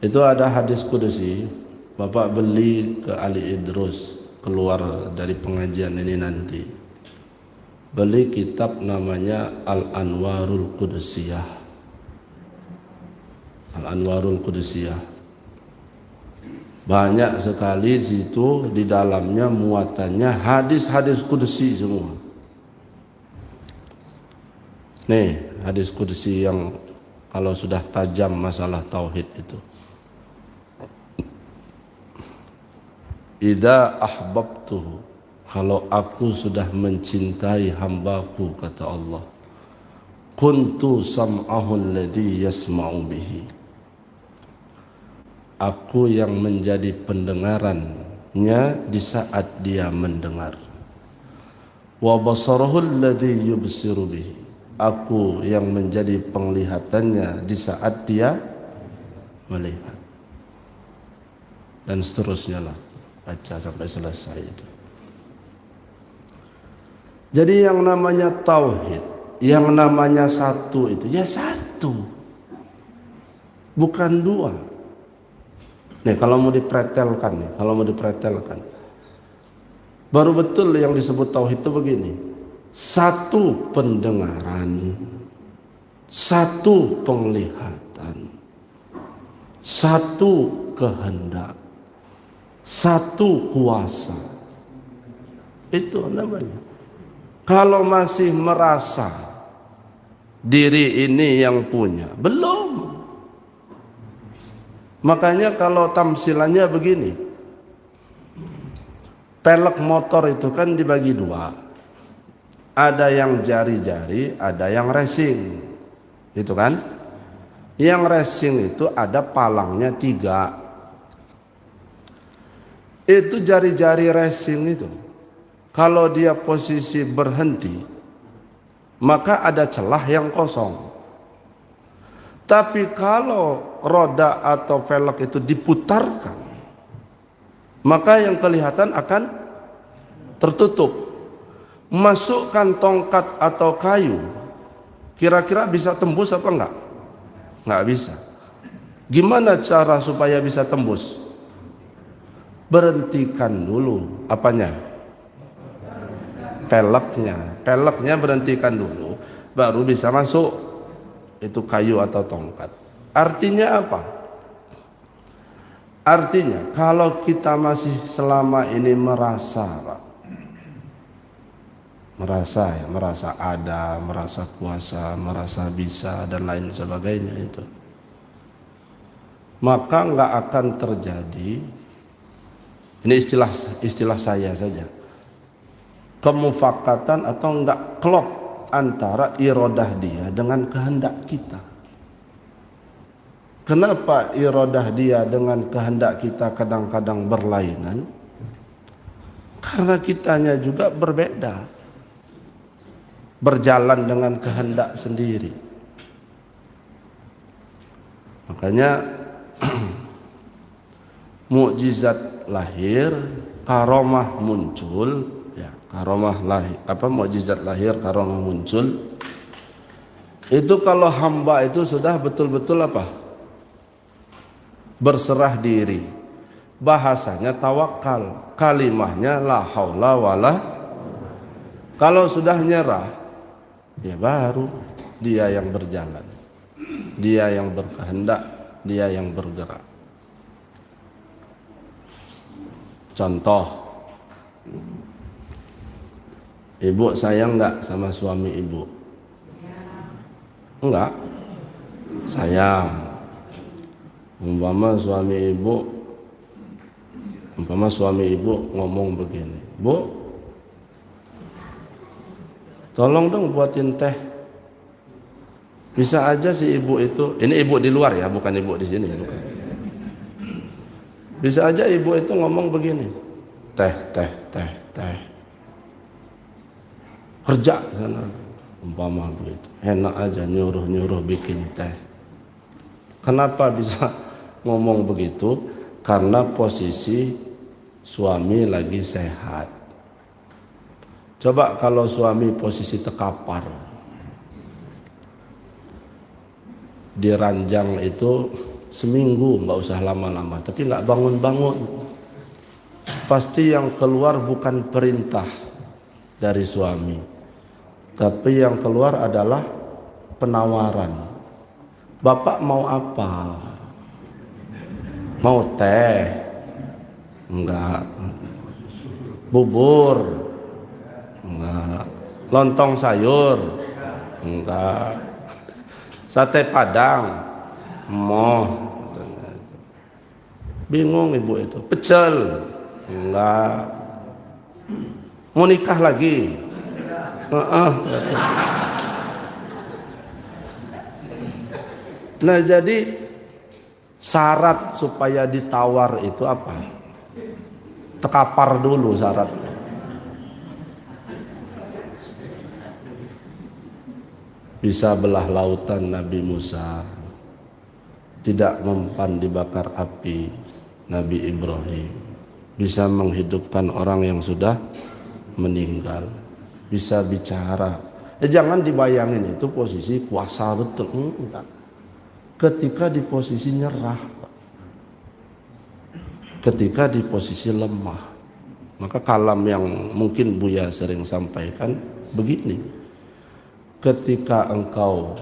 Itu ada hadis kudusi, Bapak beli ke Ali Idrus keluar dari pengajian ini nanti, beli kitab namanya Al-Anwarul Qudusiyah. Al-Anwarul Qudusiyah banyak sekali situ, di dalamnya muatannya hadis-hadis kudusi semua. Nih hadis kudusi yang kalau sudah tajam masalah tauhid itu. Idza ahbabtuhu, kalau aku sudah mencintai hambaku, kata Allah, kuntu sam'ahu alladhi yasma'u bihi, aku yang menjadi pendengarannya di saat dia mendengar. Wa basarahu alladhi yubsiru bihi, aku yang menjadi penglihatannya di saat dia melihat. Dan seterusnya lah, baca sampai selesai itu. Jadi yang namanya tauhid, yang namanya satu itu ya satu, bukan dua. Nih kalau mau dipretelkan, baru betul yang disebut tauhid itu begini: satu pendengaran, satu penglihatan, satu kehendak, satu kuasa. Itu namanya. Kalau masih merasa diri ini yang punya, belum. Makanya kalau tamsilannya begini, Pelek motor itu kan dibagi dua. Ada yang jari-jari, ada yang racing. Gitu kan? Yang racing itu ada palangnya 3. Itu jari-jari racing itu, kalau dia posisi berhenti, maka ada celah yang kosong. Tapi kalau roda atau velg itu diputarkan, maka yang kelihatan akan tertutup. Masukkan tongkat atau kayu, kira-kira bisa tembus apa enggak? Enggak bisa. Gimana cara supaya bisa tembus? Berhentikan dulu apanya? Velgnya berhentikan dulu, baru bisa masuk itu kayu atau tongkat. Artinya apa? Artinya kalau kita masih selama ini merasa ada, merasa kuasa, merasa bisa dan lain sebagainya itu, maka nggak akan terjadi, ini istilah saya saja, kemufakatan atau enggak klop antara iradah dia dengan kehendak kita. Kenapa iradah dia dengan kehendak kita kadang-kadang berlainan? Karena kitanya juga berbeda, berjalan dengan kehendak sendiri. Makanya mukjizat lahir, karomah muncul. Karomah lahir, mukjizat lahir, karomah muncul. Itu kalau hamba itu sudah betul-betul berserah diri. Bahasanya tawakal, kalimahnya la haula wala. Kalau sudah nyerah, ya baru dia yang berjalan, dia yang berkehendak, dia yang bergerak. Contoh, ibu sayang enggak sama suami ibu? Enggak. Sayang. Umpama suami ibu ngomong begini, "Bu, tolong dong buatin teh." Bisa aja si ibu itu, ini ibu di luar ya, bukan ibu di sini ya, bukan. Bisa aja ibu itu ngomong begini, "Teh. Kerja sana," umpama begitu. Enak aja nyuruh bikin teh. Kenapa bisa ngomong begitu? Karena posisi suami lagi sehat. Coba kalau suami posisi tekapar, diranjang itu seminggu, nggak usah lama-lama, tapi nggak bangun-bangun, pasti yang keluar bukan perintah dari suami, tapi yang keluar adalah penawaran. "Bapak mau apa? Mau teh? Enggak. Bubur? Enggak. Lontong sayur? Enggak. Sate Padang? Mau." Bingung ibu itu. "Pecel?" Enggak. "Mau nikah lagi?" Nah, jadi syarat supaya ditawar itu apa? Tekapar dulu syaratnya. Bisa belah lautan Nabi Musa, tidak mempan dibakar api Nabi Ibrahim, bisa menghidupkan orang yang sudah meninggal, bisa bicara. Jangan dibayangin itu posisi kuasa betul, enggak. Ketika di posisi nyerah, ketika di posisi lemah, maka kalam yang mungkin Buya sering sampaikan begini: ketika engkau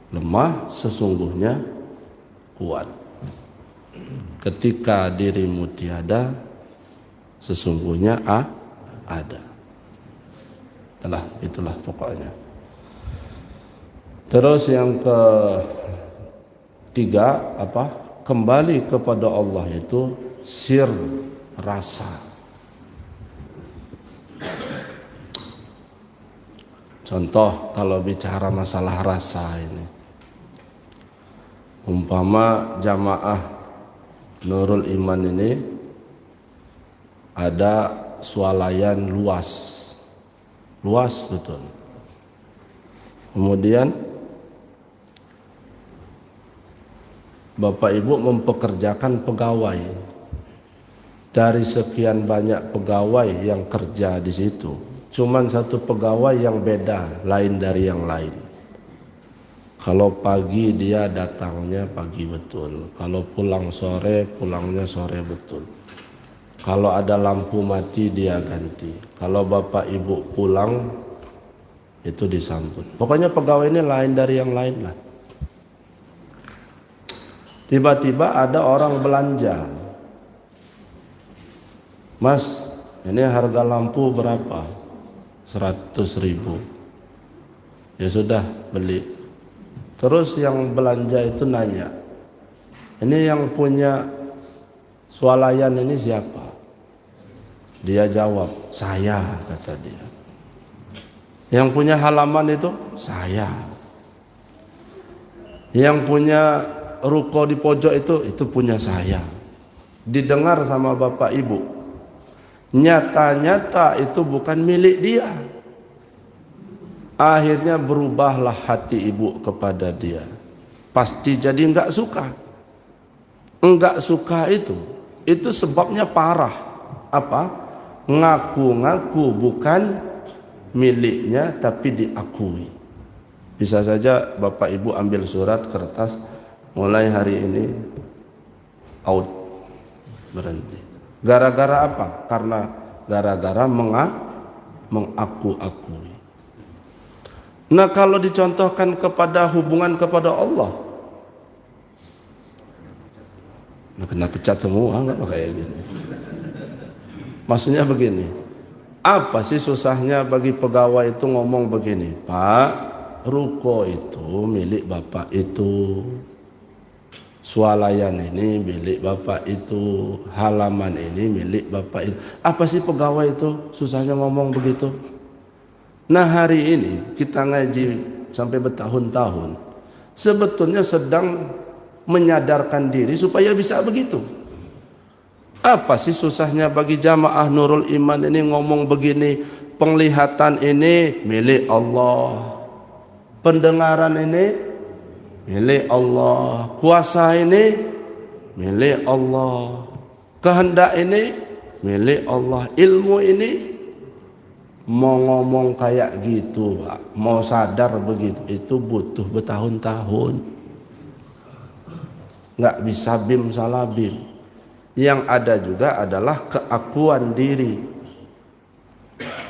lemah, sesungguhnya kuat. Ketika dirimu tiada, sesungguhnya ada. Itulah pokoknya. Terus yang ketiga kembali kepada Allah itu sir rasa. Contoh kalau bicara masalah rasa ini, umpama jamaah Nurul Iman ini ada swalayan luas betul. Kemudian Bapak Ibu mempekerjakan pegawai. Dari sekian banyak pegawai yang kerja di situ, cuman satu pegawai yang beda, lain dari yang lain. Kalau pagi dia datangnya pagi betul, kalau pulang sore pulangnya sore betul. Kalau ada lampu mati dia ganti, kalau Bapak Ibu pulang itu disambut. Pokoknya pegawai ini lain dari yang lain lah. Tiba-tiba ada orang belanja, Mas, ini harga lampu berapa? 100.000. Ya sudah, beli. Terus yang belanja itu nanya, ini yang punya swalayan ini siapa? Dia jawab, saya, kata dia. Yang punya halaman itu, saya. Yang punya ruko di pojok itu punya saya. Didengar sama Bapak Ibu, nyata-nyata itu bukan milik dia. Akhirnya berubahlah hati ibu kepada dia. Pasti jadi enggak suka. Enggak suka itu sebabnya parah. Apa? Ngaku-ngaku bukan miliknya tapi diakui. Bisa saja Bapak Ibu ambil surat kertas, mulai hari ini out, berhenti. Gara-gara apa? Karena gara-gara mengaku-akui. Nah, kalau dicontohkan kepada hubungan kepada Allah, nah kena pecat semua nggak kayak gini. Maksudnya begini, apa sih susahnya bagi pegawai itu ngomong begini, Pak, ruko itu milik Bapak itu. Swalayan ini milik Bapak itu, halaman ini milik Bapak itu. Apa sih pegawai itu susahnya ngomong begitu? Nah, hari ini kita ngaji sampai bertahun-tahun, sebetulnya sedang menyadarkan diri supaya bisa begitu. Apa sih susahnya bagi jamaah Nurul Iman ini ngomong begini, penglihatan ini milik Allah, pendengaran ini milik Allah, kuasa ini milik Allah, kehendak ini milik Allah, ilmu ini. Mau ngomong kayak gitu, Pak, mau sadar begitu, itu butuh bertahun-tahun. Nggak bisa bim salah bim. Yang ada juga adalah keakuan diri.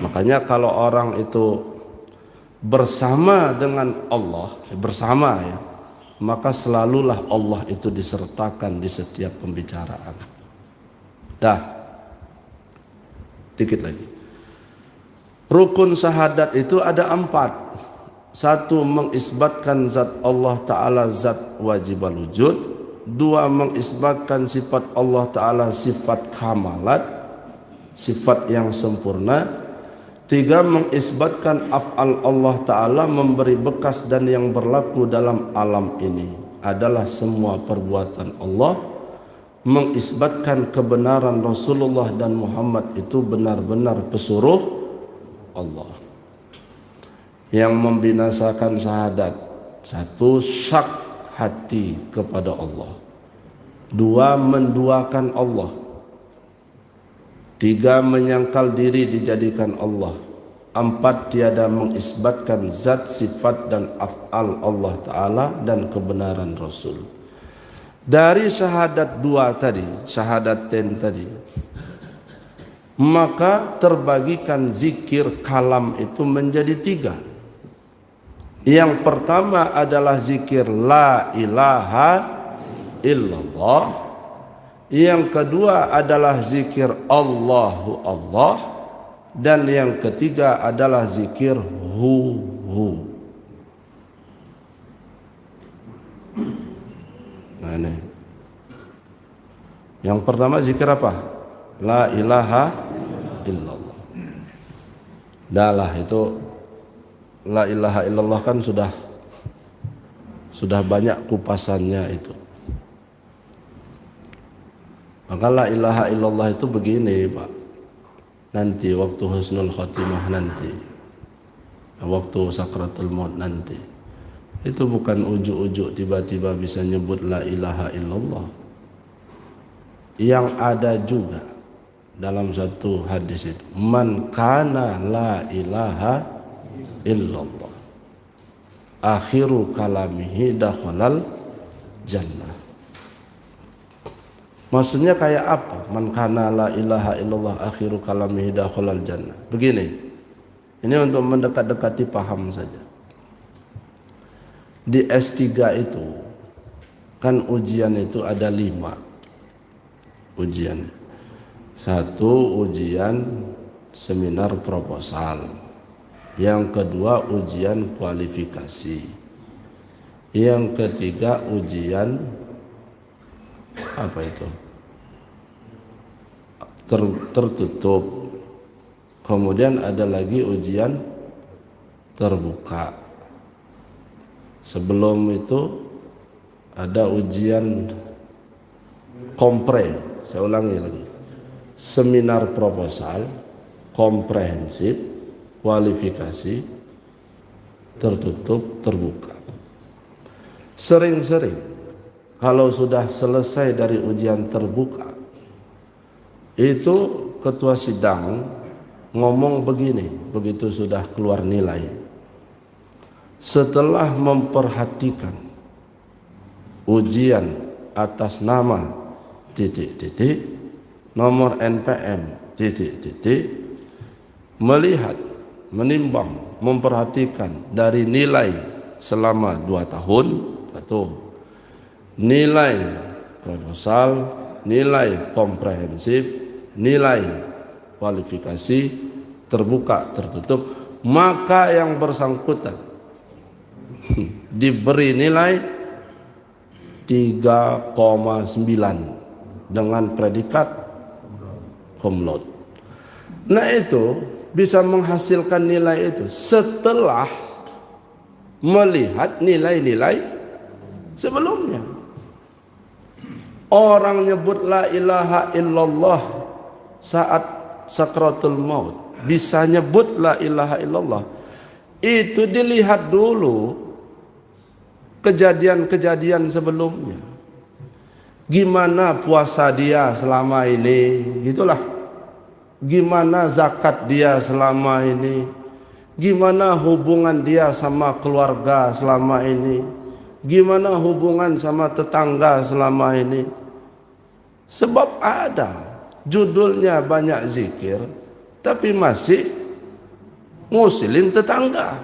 Makanya kalau orang itu bersama dengan Allah, bersama ya, maka selalulah Allah itu disertakan di setiap pembicaraan. Dah, dikit lagi. Rukun syahadat itu ada 4. 1, mengisbatkan zat Allah Ta'ala zat wajibal wujud. 2, mengisbatkan sifat Allah Ta'ala sifat kamalat, sifat yang sempurna. 3, mengisbatkan af'al Allah Ta'ala memberi bekas dan yang berlaku dalam alam ini adalah semua perbuatan Allah. Mengisbatkan kebenaran Rasulullah dan Muhammad itu benar-benar pesuruh Allah. Yang membinasakan syahadat, 1, syak hati kepada Allah. 2, menduakan Allah. 3, menyangkal diri dijadikan Allah. 4, tiada mengisbatkan zat, sifat dan af'al Allah Ta'ala dan kebenaran Rasul. Dari syahadat 2 tadi, syahadatain tadi, maka terbagikan zikir kalam itu menjadi 3. Yang pertama adalah zikir la ilaha illallah. Yang kedua adalah zikir Allahu Allah. Dan yang ketiga adalah zikir hu. Nah, ini. Yang pertama zikir apa? La ilaha illallah. Dalah itu la ilaha illallah kan sudah banyak kupasannya itu. Maka la ilaha illallah itu begini Pak, nanti waktu husnul khotimah nanti, waktu sakratul maut nanti, itu bukan ujuk-ujuk tiba-tiba bisa nyebut la ilaha illallah. Yang ada juga dalam satu hadis itu, man kana la ilaha illallah akhiru kalamihi dakhalal jannah. Maksudnya kayak apa? Man kana la ilaha illallah akhiru kalamihi dakhalal jannah. Begini. Ini untuk mendekat-dekati paham saja. Di S3 itu kan ujian itu ada 5 ujian. 1 ujian seminar proposal. Yang kedua ujian kualifikasi. Yang ketiga ujian apa itu? Tertutup. Kemudian ada lagi ujian terbuka. Sebelum itu ada ujian kompre. Saya ulangi lagi. Seminar proposal, komprehensif, kualifikasi, tertutup, terbuka. Sering-sering kalau sudah selesai dari ujian terbuka, itu ketua sidang ngomong begini, begitu sudah keluar nilai. Setelah memperhatikan ujian atas nama titik-titik, nomor NPM titik-titik, melihat, menimbang, memperhatikan dari nilai selama 2 tahun, atau nilai proposal, nilai komprehensif, nilai kualifikasi, terbuka, tertutup, maka yang bersangkutan diberi nilai 3,9 dengan predikat cum laude. Nah itu bisa menghasilkan nilai itu setelah melihat nilai-nilai sebelumnya. Orang nyebut la ilaha illallah saat sakratul maut, bisa nyebut la ilaha illallah, itu dilihat dulu kejadian-kejadian sebelumnya. Gimana puasa dia selama ini, gitulah. Gimana zakat dia selama ini, gimana hubungan dia sama keluarga selama ini, gimana hubungan sama tetangga selama ini. Sebab ada judulnya banyak zikir, tapi masih ngusilin tetangga.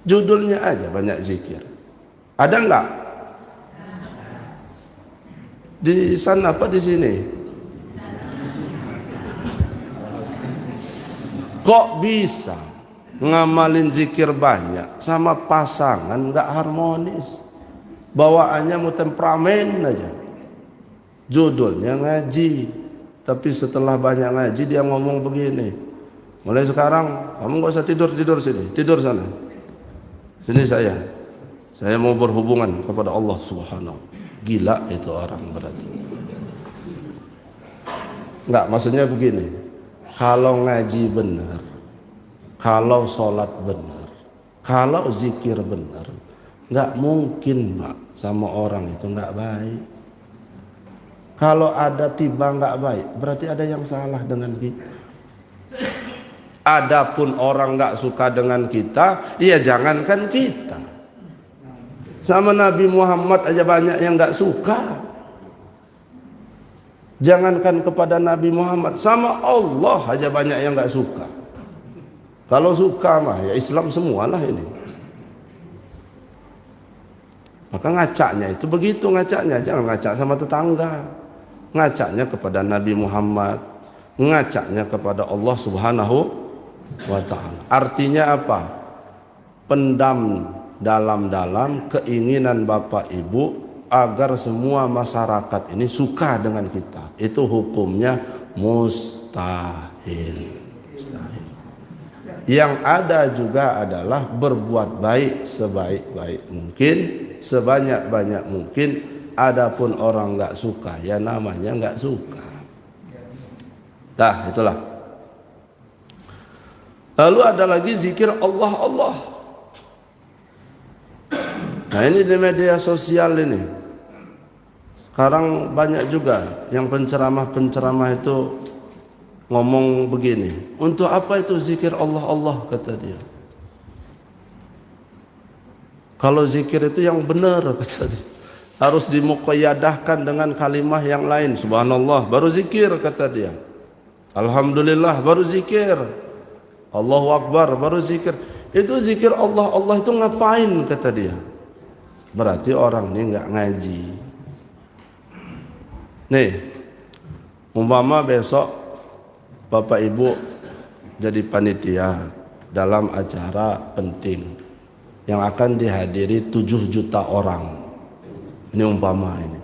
Judulnya aja banyak zikir. Ada enggak? Di sana apa di sini? Kok bisa ngamalin zikir banyak sama pasangan enggak harmonis? Bawaannya mau temperamen aja. Judulnya ngaji, tapi setelah banyak ngaji dia ngomong begini, mulai sekarang kamu gak usah tidur sini, tidur sana, sini saya mau berhubungan kepada Allah Subhanahu. Gila itu orang berarti. Enggak, maksudnya begini, kalau ngaji benar, kalau sholat benar, kalau zikir benar, enggak mungkin Pak sama orang itu enggak baik. Kalau ada tiba enggak baik, berarti ada yang salah dengan kita. Adapun orang enggak suka dengan kita, ya jangankan kita. Sama Nabi Muhammad aja banyak yang enggak suka. Jangankan kepada Nabi Muhammad, sama Allah aja banyak yang enggak suka. Kalau suka mah ya Islam semualah ini. Maka ngacaknya itu begitu, ngacaknya jangan ngacak sama tetangga. Ngacaknya kepada Nabi Muhammad, ngacaknya kepada Allah Subhanahu wa ta'ala. Artinya apa? Pendam dalam-dalam keinginan Bapak Ibu agar semua masyarakat ini suka dengan kita. Itu hukumnya mustahil. Mustahil. Yang ada juga adalah berbuat baik sebaik-baik mungkin, sebanyak-banyak mungkin. Adapun orang nggak suka, ya namanya nggak suka. Dah, itulah. Lalu ada lagi zikir Allah Allah. Nah ini di media sosial ini. Sekarang banyak juga yang penceramah-penceramah itu ngomong begini, untuk apa itu zikir Allah Allah, kata dia. Kalau zikir itu yang benar, kata dia, harus dimuqayyadahkan dengan kalimah yang lain. Subhanallah baru zikir, kata dia. Alhamdulillah baru zikir. Allahu Akbar baru zikir. Itu zikir Allah Allah itu ngapain, kata dia. Berarti orang ini nggak ngaji. Nih, umpama besok Bapak Ibu jadi panitia dalam acara penting yang akan dihadiri 7 juta orang. Ini umpama ini.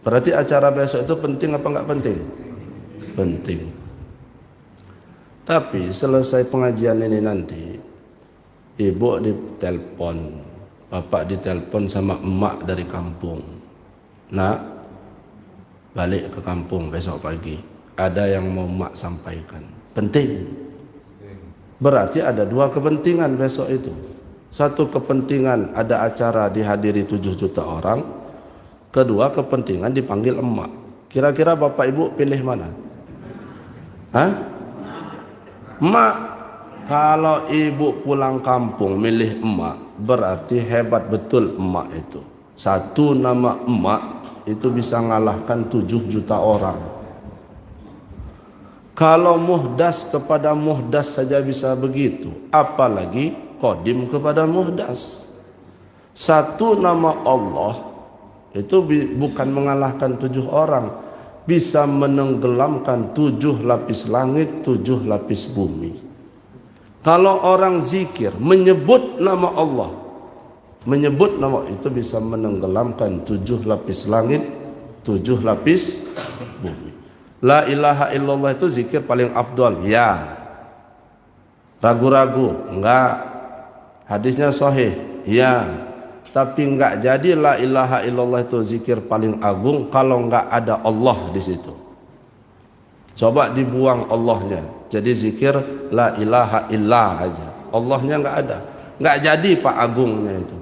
Berarti acara besok itu penting apa enggak penting? Penting. Tapi selesai pengajian ini nanti, ibu ditelepon, bapak ditelepon sama emak dari kampung. Nak, balik ke kampung besok pagi. Ada yang mau mak sampaikan. Penting. Berarti ada 2 kepentingan besok itu. Satu kepentingan ada acara dihadiri 7 juta orang. Kedua kepentingan dipanggil emak. Kira-kira bapak ibu pilih mana? Hah? Emak. Kalau ibu pulang kampung milih emak, berarti hebat betul emak itu. Satu nama emak itu bisa ngalahkan 7 juta orang. Kalau muhdas kepada muhdas saja bisa begitu, apalagi qadim kepada muhdas. Satu nama Allah itu bukan mengalahkan 7 orang, bisa menenggelamkan 7 lapis langit, 7 lapis bumi. Kalau orang zikir menyebut nama Allah, menyebut nama itu bisa menenggelamkan 7 lapis langit, 7 lapis bumi. La ilaha illallah itu zikir paling afdol, ya. Ragu-ragu? Enggak. Hadisnya sahih, ya. Tapi enggak jadi la ilaha illallah itu zikir paling agung kalau enggak ada Allah di situ. Coba dibuang Allahnya, jadi zikir la ilaha illallah aja. Allahnya enggak ada, enggak jadi pak agungnya itu.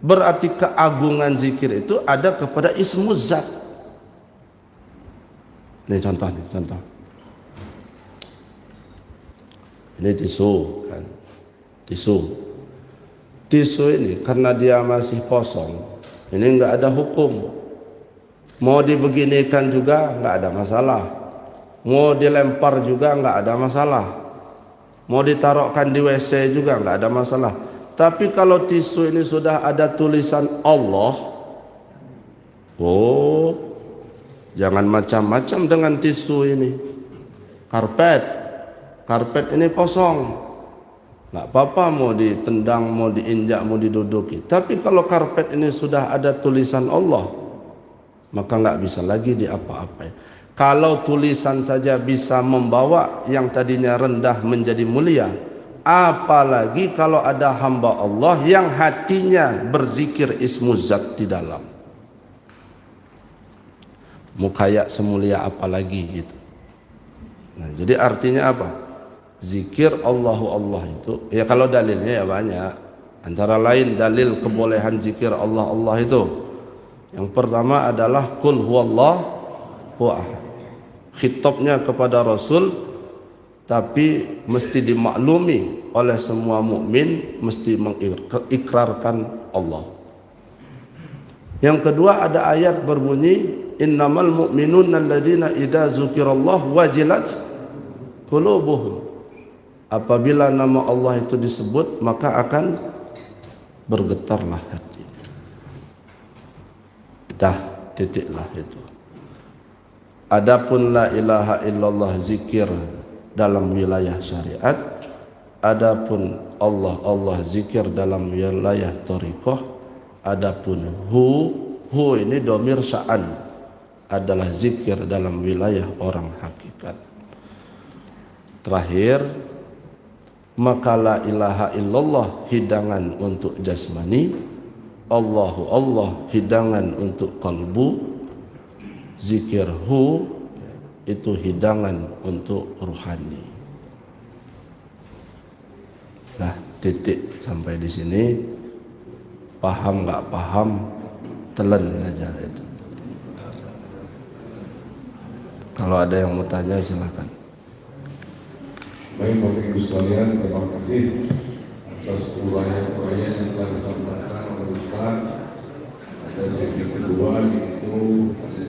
Berarti keagungan zikir itu ada kepada ismu zat. Ini contoh, ini tisu kan, tisu ini karena dia masih kosong, ini nggak ada hukum. Mau dibeginikan juga nggak ada masalah, mau dilempar juga nggak ada masalah, mau ditaruhkan di WC juga nggak ada masalah. Tapi kalau tisu ini sudah ada tulisan Allah, oh, jangan macam-macam dengan tisu ini. Karpet ini kosong, nggak apa-apa mau ditendang, mau diinjak, mau diduduki. Tapi kalau karpet ini sudah ada tulisan Allah, maka nggak bisa lagi diapa-apai. Kalau tulisan saja bisa membawa yang tadinya rendah menjadi mulia, apalagi kalau ada hamba Allah yang hatinya berzikir ismu zat di dalam. Mukaya semulia apalagi gitu. Nah, jadi artinya apa? Zikir Allahu Allah itu, ya kalau dalilnya ya banyak. Antara lain dalil kebolehan zikir Allah Allah itu. Yang pertama adalah qul huwallahu ahad. Khitabnya kepada Rasul, tapi mesti dimaklumi oleh semua mukmin, mesti mengikrarkan Allah. Yang kedua ada ayat berbunyi innamal mu'minuna alladzina idza dzukirallah wajilat qulubuhum. Apabila nama Allah itu disebut maka akan bergetarlah hati. Dah, titiklah itu. Adapun la ilaha illallah zikir dalam wilayah syariat, adapun Allah Allah zikir dalam wilayah thariqah, adapun hu ini domir sya'an adalah zikir dalam wilayah orang hakikat. Terakhir, maka la ilaha illallah hidangan untuk jasmani, Allahu Allah hidangan untuk kalbu, zikirhu itu hidangan untuk ruhani. Nah, titik sampai di sini. Paham nggak paham, telan aja itu. Kalau ada yang mau tanya silakan. Baik Bapak Ibu sekalian, terima kasih atas uraian-uraian yang telah disampaikan oleh Ustaz. Pada sesi kedua yaitu